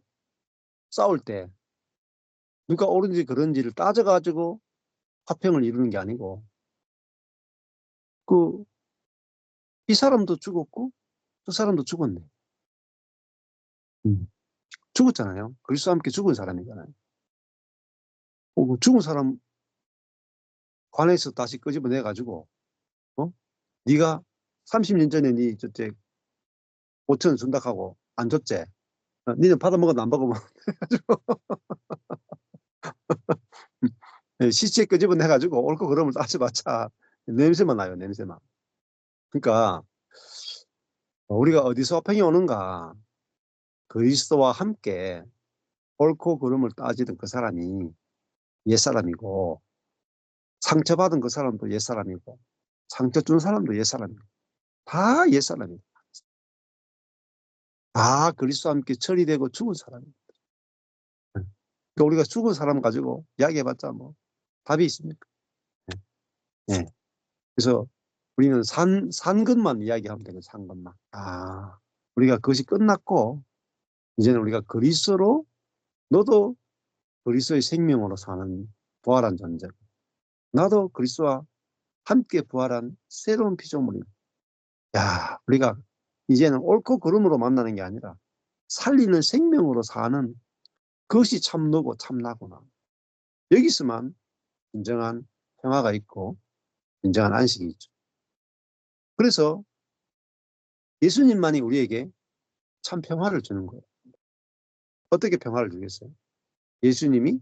싸울 때 누가 옳은지 그런지를 따져가지고 화평을 이루는 게 아니고 그 이 사람도 죽었고 저 사람도 죽었네. 죽었잖아요. 그리스도와 함께 죽은 사람이잖아요. 그 죽은 사람 관에서 다시 끄집어내 가지고 어? 네가 30년 전에 네 저때 5천 준다 하고 안 줬지. 니는 받아먹어도 안 받아먹어. 시체 끄집어내 가지고 옳고 그름을 따져봤자 냄새만 나요. 냄새만. 그러니까 우리가 어디서 화평이 오는가? 그리스도와 함께 옳고 그름을 따지던 그 사람이 옛사람이고 상처받은 그 사람도 옛사람이고 상처 준 사람도 옛사람이고 다 옛사람이에요. 다 그리스도와 함께 처리되고 죽은 사람이에요. 그러니까 우리가 죽은 사람 가지고 이야기해봤자 뭐 답이 있습니까? 네. 그래서 우리는 산 것만 이야기하면 되는 산 것만. 아, 우리가 그것이 끝났고 이제는 우리가 그리스도로 너도 그리스도의 생명으로 사는 부활한 존재. 나도 그리스도와 함께 부활한 새로운 피조물이. 야, 우리가 이제는 옳고 그름으로 만나는 게 아니라 살리는 생명으로 사는 그것이 참 너고 참 나구나. 여기서만 진정한 평화가 있고 진정한 안식이 있죠. 그래서 예수님만이 우리에게 참 평화를 주는 거예요. 어떻게 평화를 주겠어요? 예수님이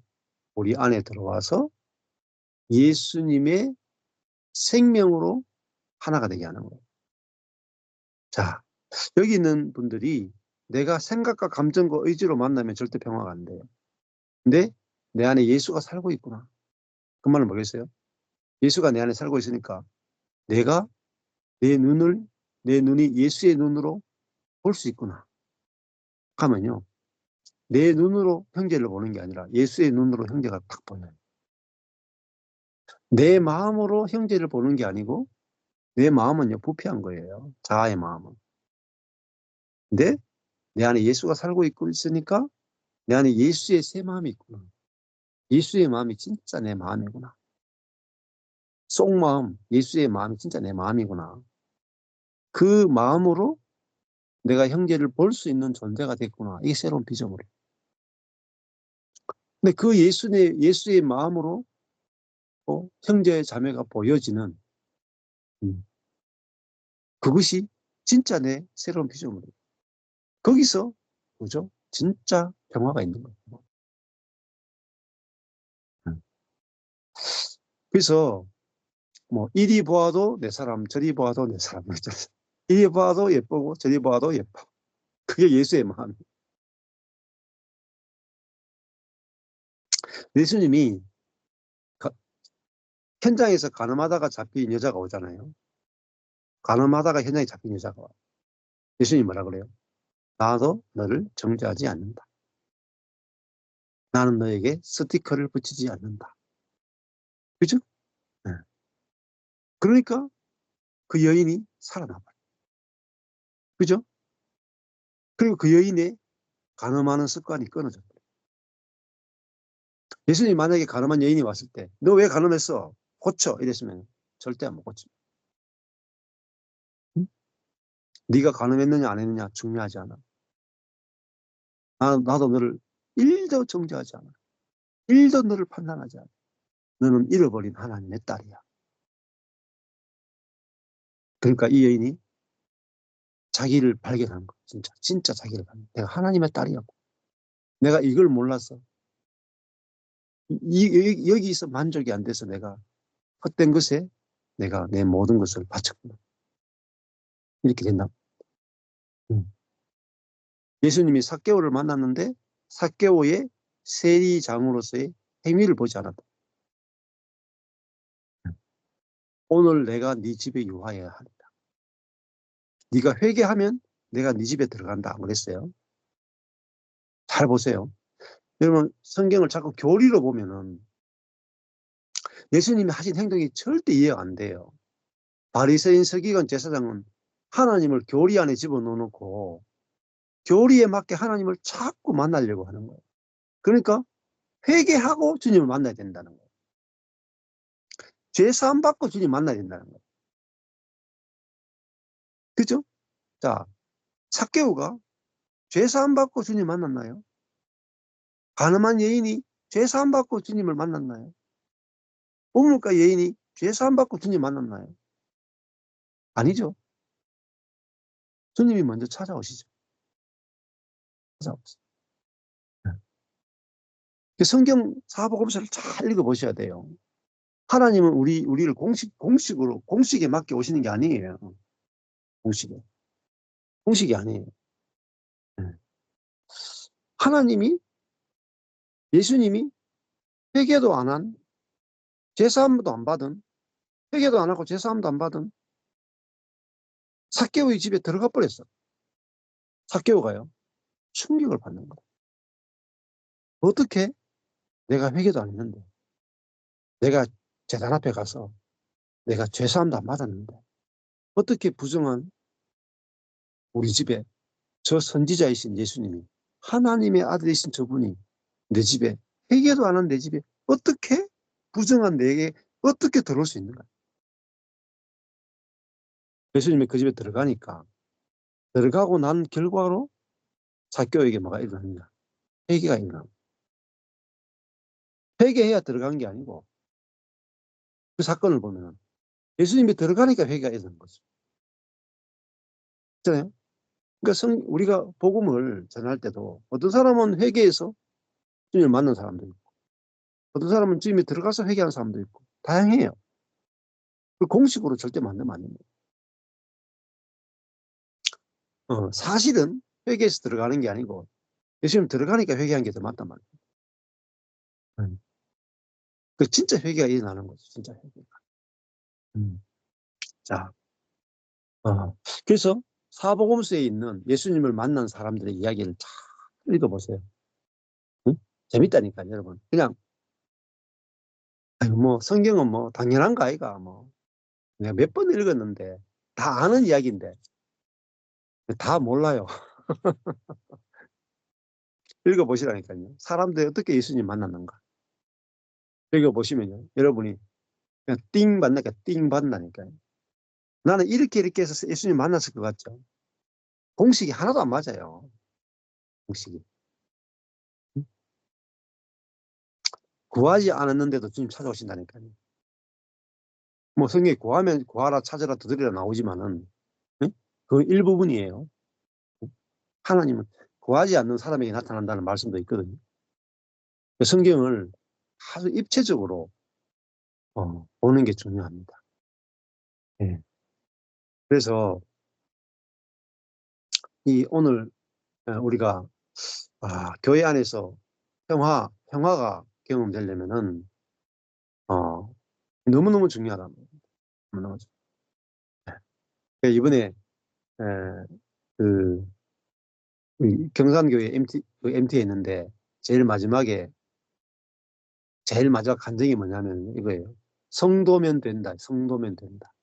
우리 안에 들어와서 예수님의 생명으로 하나가 되게 하는 거예요. 자, 여기 있는 분들이 내가 생각과 감정과 의지로 만나면 절대 평화가 안 돼요. 근데 내 안에 예수가 살고 있구나. 그 말은 뭐겠어요? 예수가 내 안에 살고 있으니까 내가 내 눈이 예수의 눈으로 볼 수 있구나. 하면요. 내 눈으로 형제를 보는 게 아니라 예수의 눈으로 형제가 딱 보여요. 내 마음으로 형제를 보는 게 아니고 내 마음은요, 부패한 거예요. 자아의 마음은. 근데 내 안에 예수가 살고 있고 있으니까 내 안에 예수의 새 마음이 있구나. 예수의 마음이 진짜 내 마음이구나. 속마음, 예수의 마음이 진짜 내 마음이구나. 그 마음으로 내가 형제를 볼 수 있는 존재가 됐구나. 이게 새로운 비전으로. 근데 그 예수의 마음으로 형제 자매가 보여지는 그것이 진짜 내 새로운 비전으로. 거기서 뭐죠? 진짜 평화가 있는 거예요. 그래서 뭐 이리 보아도 내 사람, 저리 보아도 내 사람. 이리 보아도 예쁘고 저리 보아도 예뻐. 그게 예수의 마음이에요. 예수님이 현장에서 가늠하다가 잡힌 여자가 오잖아요. 가늠하다가 현장에 잡힌 여자가 와요. 예수님이 뭐라 그래요? 나도 너를 정죄하지 않는다. 나는 너에게 스티커를 붙이지 않는다. 그죠? 네. 그러니까 그 여인이 살아나버려. 그죠? 그리고 그 여인의 간음하는 습관이 끊어져. 예수님이 만약에 간음한 여인이 왔을 때, 너 왜 간음했어? 고쳐. 이랬으면 절대 안 고쳐. 응? 네가 간음했느냐 안 했느냐 중요하지 않아. 나도 너를 1도 정죄하지 않아. 1도 너를 판단하지 않아. 너는 잃어버린 하나님의 딸이야. 그러니까 이 여인이 자기를 발견한 거야. 진짜 자기를 발견한 거야. 내가 하나님의 딸이라고. 내가 이걸 몰랐어. 여기서 만족이 안 돼서 내가 헛된 것에 내가 내 모든 것을 바쳤구나. 이렇게 된다. 예수님이 삭개오를 만났는데 삭개오의 세리장으로서의 행위를 보지 않았다. 오늘 내가 네 집에 유하여야 한다. 네가 회개하면 내가 네 집에 들어간다. 안 그랬어요? 잘 보세요. 여러분 성경을 자꾸 교리로 보면은 예수님이 하신 행동이 절대 이해가 안 돼요. 바리새인 서기관 제사장은 하나님을 교리 안에 집어넣어놓고 교리에 맞게 하나님을 자꾸 만나려고 하는 거예요. 그러니까 회개하고 주님을 만나야 된다는 거예요. 죄 사함 받고 주님 만나야 된다는 거예요. 그죠? 자, 삭개오가 죄 사함 받고 주님 만났나요? 가늠한 여인이 죄 사함 받고 주님을 만났나요? 우물가 여인이 죄 사함 받고 주님 만났나요? 아니죠. 주님이 먼저 찾아오시죠. 찾아오세요. 성경 사복음서를 잘 읽어보셔야 돼요. 하나님은 우리를 공식에 맞게 오시는 게 아니에요. 공식이 아니에요. 하나님이, 예수님이 회개도 안 한, 제사함도 안 받은, 회개도 안 하고 제사함도 안 받은 삭개오의 집에 들어가 버렸어. 삭개오가요. 충격을 받는 거예요. 어떻게 내가 회개도 안 했는데, 내가 제단 앞에 가서 내가 죄사함도 안 받았는데, 어떻게 부정한 우리 집에 저 선지자이신 예수님이, 하나님의 아들이신 저분이 내 집에, 회개도 안 한 내 집에 어떻게 부정한 내게 어떻게 들어올 수 있는가? 예수님이 그 집에 들어가니까, 들어가고 난 결과로 삭개오에게 뭐가 일어났냐? 회개가 일어나. 회개해야 들어간 게 아니고, 그 사건을 보면 예수님이 들어가니까 회개가 일어난 거죠. 그렇잖아요? 그러니까 우리가 복음을 전할 때도 어떤 사람은 회개해서 주님을 만난 사람도 있고, 어떤 사람은 주님이 들어가서 회개하는 사람도 있고, 다양해요. 그 공식으로 절대 만들면 안 됩니다. 사실은 회개해서 들어가는 게 아니고, 예수님 들어가니까 회개한 게 더 맞단 말이에요. 그 진짜 회개가 일어나는 거죠. 진짜 회개가. 자, 그래서 사복음서에 있는 예수님을 만난 사람들의 이야기를 잘 읽어보세요. 응? 재밌다니까요, 여러분. 그냥 뭐 성경은 뭐 당연한 거 아이가 뭐 내가 몇 번 읽었는데 다 아는 이야기인데 다 몰라요. 읽어보시라니까요. 사람들이 어떻게 예수님 만났는가. 읽어보시면요. 여러분이 그냥 띵 받나니까 띵 받나니까요. 나는 이렇게 해서 예수님 만났을 것 같죠. 공식이 하나도 안 맞아요. 공식이. 구하지 않았는데도 주님 찾아오신다니까요. 뭐 성경에 구하면 구하라 찾으라 두드리라 나오지만은 그건 일부분이에요. 하나님은 구하지 않는 사람에게 나타난다는 말씀도 있거든요. 성경을 아주 입체적으로 보는 게 중요합니다. 예. 그래서 이 오늘 우리가 교회 안에서 평화가 경험되려면은 너무너무 중요하답니다. 너무너무 이번에 그 경산교회 MT에 있는데 제일 마지막 간증이 뭐냐면 이거예요. 성도면 된다. 성도면 된다.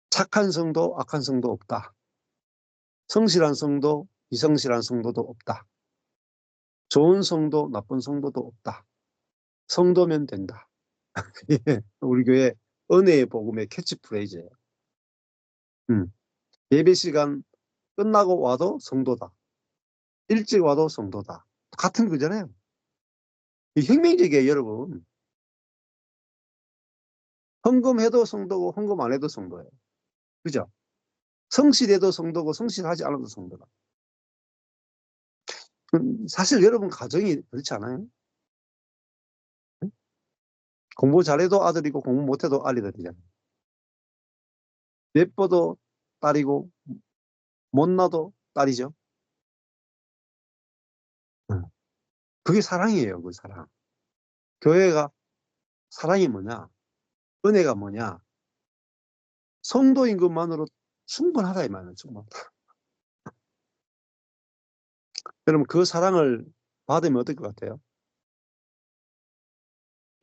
착한 성도, 악한 성도 없다. 성실한 성도, 비성실한 성도도 없다. 좋은 성도, 나쁜 성도도 없다. 성도면 된다. 우리 교회 은혜의 복음의 캐치프레이즈예요. 예배 시간 끝나고 와도 성도다. 일찍 와도 성도다. 같은 거잖아요. 이 혁명적이에요, 여러분. 헌금해도 성도고 헌금 안 해도 성도예요. 그죠? 성실해도 성도고 성실하지 않아도 성도다. 사실 여러분 가정이 그렇지 않아요? 공부 잘해도 아들이고 공부 못해도 아들이잖아요. 예뻐도 딸이고 못나도 딸이죠. 그게 사랑이에요, 그 사랑. 교회가 사랑이 뭐냐? 은혜가 뭐냐? 성도인 것만으로 충분하다 이 말이에요. 충분하다. 여러분 그 사랑을 받으면 어떨 것 같아요?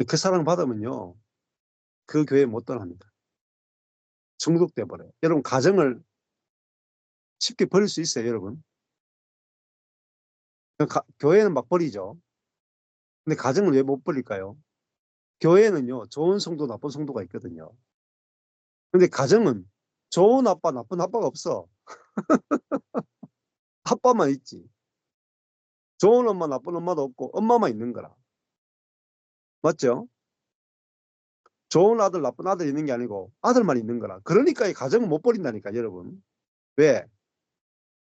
그 사랑 받으면요, 그 교회 못 떠납니다. 중독돼 버려요. 여러분 가정을 쉽게 버릴 수 있어요, 여러분. 교회는 막 버리죠. 근데 가정을 왜 못 버릴까요? 교회는요, 좋은 성도, 나쁜 성도가 있거든요. 근데 가정은 좋은 아빠, 나쁜 아빠가 없어. 아빠만 있지. 좋은 엄마, 나쁜 엄마도 없고 엄마만 있는 거라. 맞죠? 좋은 아들, 나쁜 아들 있는 게 아니고 아들만 있는 거라. 그러니까 이 가정은 못 버린다니까, 여러분. 왜?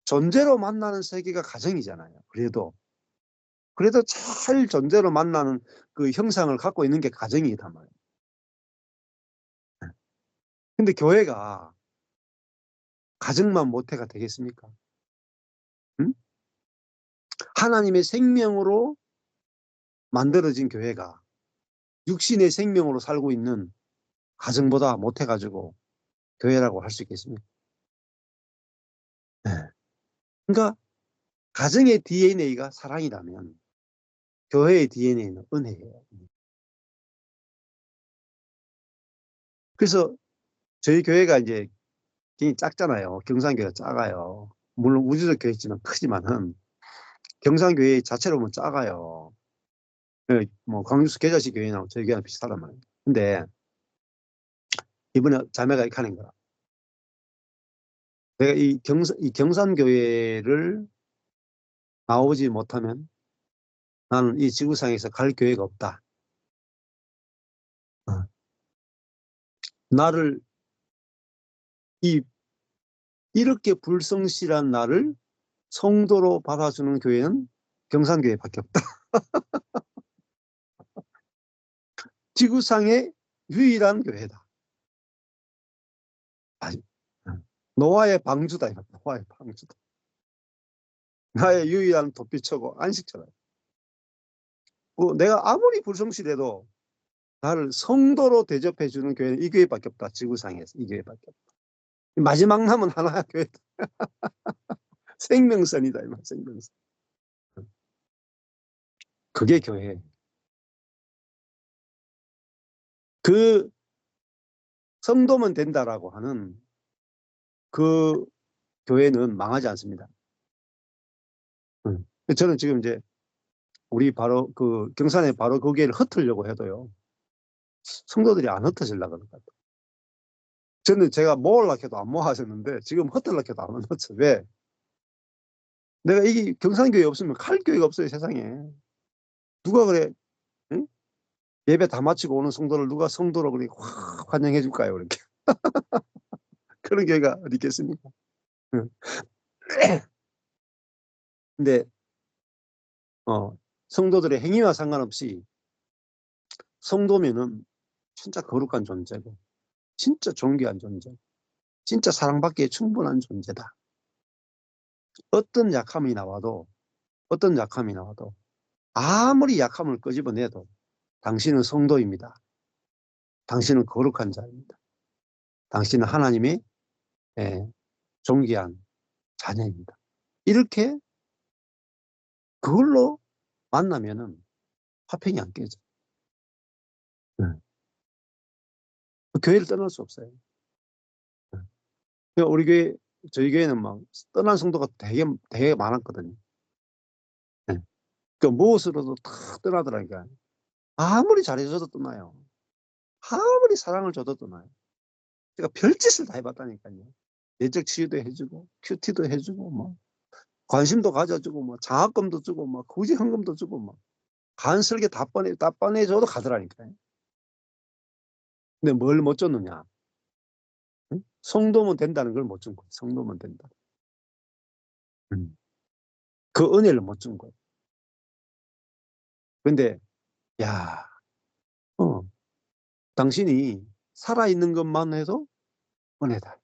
존재로 만나는 세계가 가정이잖아요. 그래도 잘 존재로 만나는 그 형상을 갖고 있는 게 가정이단 말이에요. 근데 교회가 가정만 모태가 되겠습니까? 응? 하나님의 생명으로 만들어진 교회가 육신의 생명으로 살고 있는 가정보다 못해가지고 교회라고 할 수 있겠습니까? 네. 그러니까 가정의 DNA가 사랑이라면 교회의 DNA는 은혜예요. 그래서 저희 교회가 이제 굉장히 작잖아요. 경산교회가 작아요. 물론 우주적 교회지만 크지만은 경산교회 자체로 보면 작아요. 뭐 광주수 계자식 교회나 저희 교회랑 비슷하단 말이에요. 근데 이번에 자매가 이렇게 하는 거야. 내가 이 경산교회를 나오지 못하면 나는 이 지구상에서 갈 교회가 없다. 어. 나를 이렇게 불성실한 나를 성도로 받아주는 교회는 경산교회밖에 없다. 지구상의 유일한 교회다. 노아의 방주다. 노아의 방주다. 나의 유일한 도피처고 안식처다. 내가 아무리 불성실해도 나를 성도로 대접해주는 교회는 이 교회밖에 없다. 지구상에서 이 교회밖에 없다. 마지막 남은 하나의 교회다. 생명선이다. 생명선. 그게 교회. 그 성도면 된다라고 하는 그 교회는 망하지 않습니다. 저는 지금 이제 우리 바로 그 경산에 바로 그 교회를 흩으려고 해도요, 성도들이 안 흩어지려고 그럴 것 같아요. 저는 제가 모으려고 해도 안 모아졌는데 지금 흩으려고 해도 안 흩어져. 왜? 내가 이게 경산교회 없으면 갈 교회가 없어요, 세상에. 누가 그래? 응? 예배 다 마치고 오는 성도를 누가 성도로 그렇게 확 환영해 줄까요? 그렇게. 그런 교회가 어디 있겠습니까? 응. 근데 성도들의 행위와 상관없이 성도면은 진짜 거룩한 존재고 진짜 존귀한 존재, 진짜 사랑받기에 충분한 존재다. 어떤 약함이 나와도 아무리 약함을 끄집어내도 당신은 성도입니다. 당신은 거룩한 자입니다. 당신은 하나님의 존귀한 자녀입니다. 이렇게 그걸로 만나면은 화평이 안 깨져. 교회를 떠날 수 없어요. 우리 교회, 저희 교회는 막 떠난 성도가 되게 많았거든요. 그 무엇으로도 다 떠나더라니까. 아무리 잘해줘도 떠나요. 아무리 사랑을 줘도 떠나요. 제가 별짓을 다 해봤다니까요. 내적 치유도 해주고 큐티도 해주고 뭐 관심도 가져주고 뭐 장학금도 주고 뭐 굳이 헌금도 주고 뭐 간설계 다 뻔해줘도 가더라니까요. 근데 뭘 못 줬느냐? 응? 성도면 된다는 걸 못 준 거예요. 성도면 된다. 그 은혜를 못 준 거예요. 근데 야, 당신이 살아있는 것만 해도 은혜다.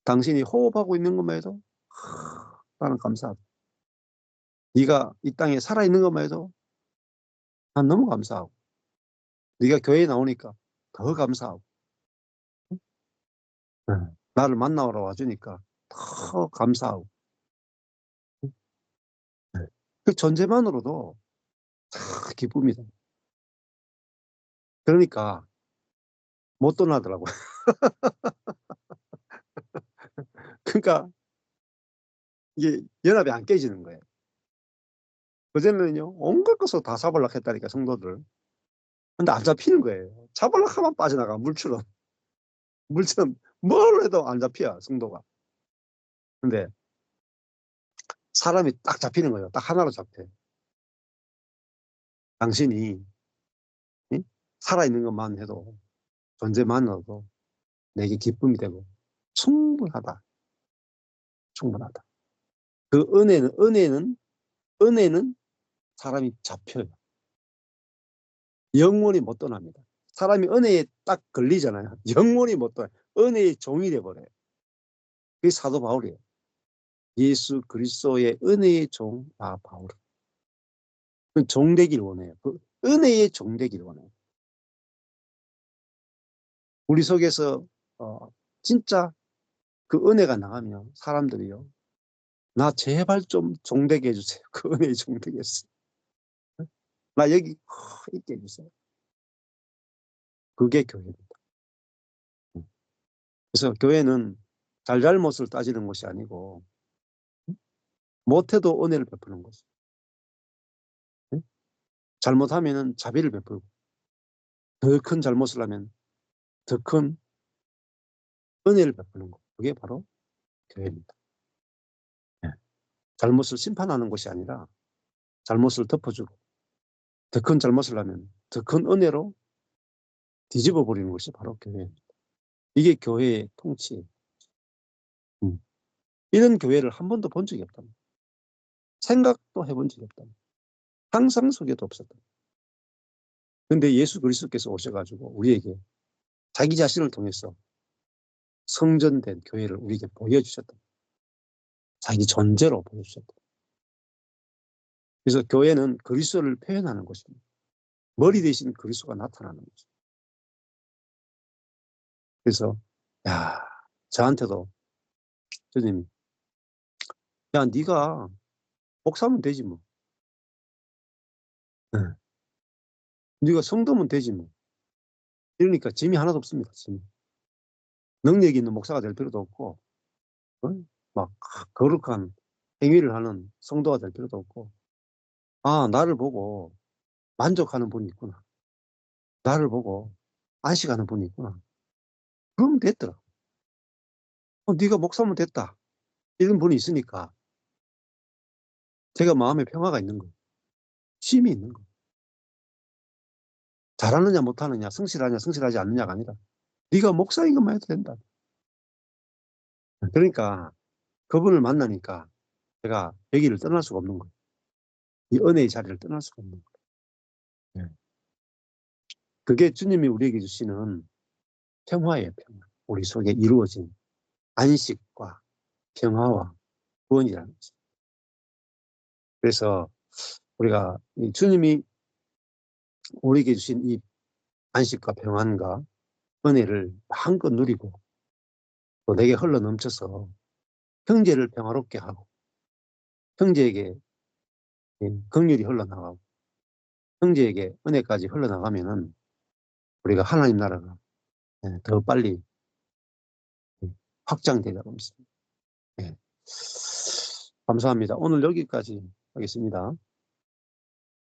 당신이 호흡하고 있는 것만 해도 나는 감사하다. 네가 이 땅에 살아있는 것만 해도 난 너무 감사하고 네가 교회에 나오니까 더 감사하고 나를 만나러 와주니까 더 감사하고 그 존재만으로도 다 기쁨이다. 그러니까 못 떠나더라고요. 그러니까 이게 연합이 안 깨지는 거예요. 그전에는요 온갖 것을 다 잡으려고 했다니까 성도들. 근데 안 잡히는 거예요. 잡으려고 하면 빠져나가 물처럼 뭘 해도 안 잡혀 성도가. 근데 사람이 딱 잡히는 거예요. 딱 하나로 잡혀요. 당신이 살아있는 것만 해도 존재만으로도 내게 기쁨이 되고 충분하다. 충분하다. 그 은혜는 사람이 잡혀요. 영원히 못 떠납니다. 사람이 은혜에 딱 걸리잖아요. 영원히 못 떠나요. 은혜의 종이 돼버려요. 그게 사도 바울이에요. 예수 그리스도의 은혜의 종 바울. 그 종 되길 원해요. 그 은혜의 종 되길 원해요. 우리 속에서 진짜 그 은혜가 나가면 사람들이요. 나 제발 좀 종되게 해주세요. 그 은혜의 종되게 해주세요. 나 여기 있게 해주세요. 그게 교회입니다. 그래서 교회는 잘잘못을 따지는 것이 아니고 못해도 은혜를 베푸는 것이죠. 잘못하면 자비를 베풀고 더 큰 잘못을 하면 더 큰 은혜를 베푸는 것. 그게 바로 교회입니다. 잘못을 심판하는 것이 아니라 잘못을 덮어주고 더 큰 잘못을 하면 더 큰 은혜로 뒤집어 버리는 것이 바로 교회입니다. 이게 교회의 통치예요. 이런 교회를 한 번도 본 적이 없답니다. 생각도 해본 적이 없답니다. 상상 속에도 없었다. 근데 예수 그리스도께서 오셔가지고 우리에게 자기 자신을 통해서 성전된 교회를 우리에게 보여주셨다. 자기 존재로 보여주셨다. 그래서 교회는 그리스도를 표현하는 것입니다. 머리 대신 그리스도가 나타나는 거죠. 그래서 저한테도 주님이 네가 목사면 되지 뭐. 네. 네가 성도면 되지 뭐. 이러니까 짐이 하나도 없습니다. 짐이. 능력 있는 목사가 될 필요도 없고 막 거룩한 행위를 하는 성도가 될 필요도 없고 나를 보고 만족하는 분이 있구나. 나를 보고 안식하는 분이 있구나. 그러면 됐더라. 네가 목사면 됐다. 이런 분이 있으니까 제가 마음에 평화가 있는 거예요. 쉼이 있는 거예요. 잘하느냐 못하느냐 성실하냐 성실하지 않느냐가 아니라 네가 목사인 것만 해도 된다. 그러니까 그분을 만나니까 제가 여기를 떠날 수가 없는 거예요. 이 은혜의 자리를 떠날 수가 없는 거예요. 그게 주님이 우리에게 주시는 평화예요. 평화. 우리 속에 이루어진 안식과 평화와 구원이라는 거죠. 그래서 우리가 주님이 우리에게 주신 이 안식과 평안과 은혜를 마음껏 누리고 또 내게 흘러 넘쳐서 형제를 평화롭게 하고 형제에게 긍휼이 흘러나가고 형제에게 은혜까지 흘러나가면은 우리가 하나님 나라가 더 빨리 확장되리라고 믿습니다. 감사합니다. 오늘 여기까지 하겠습니다.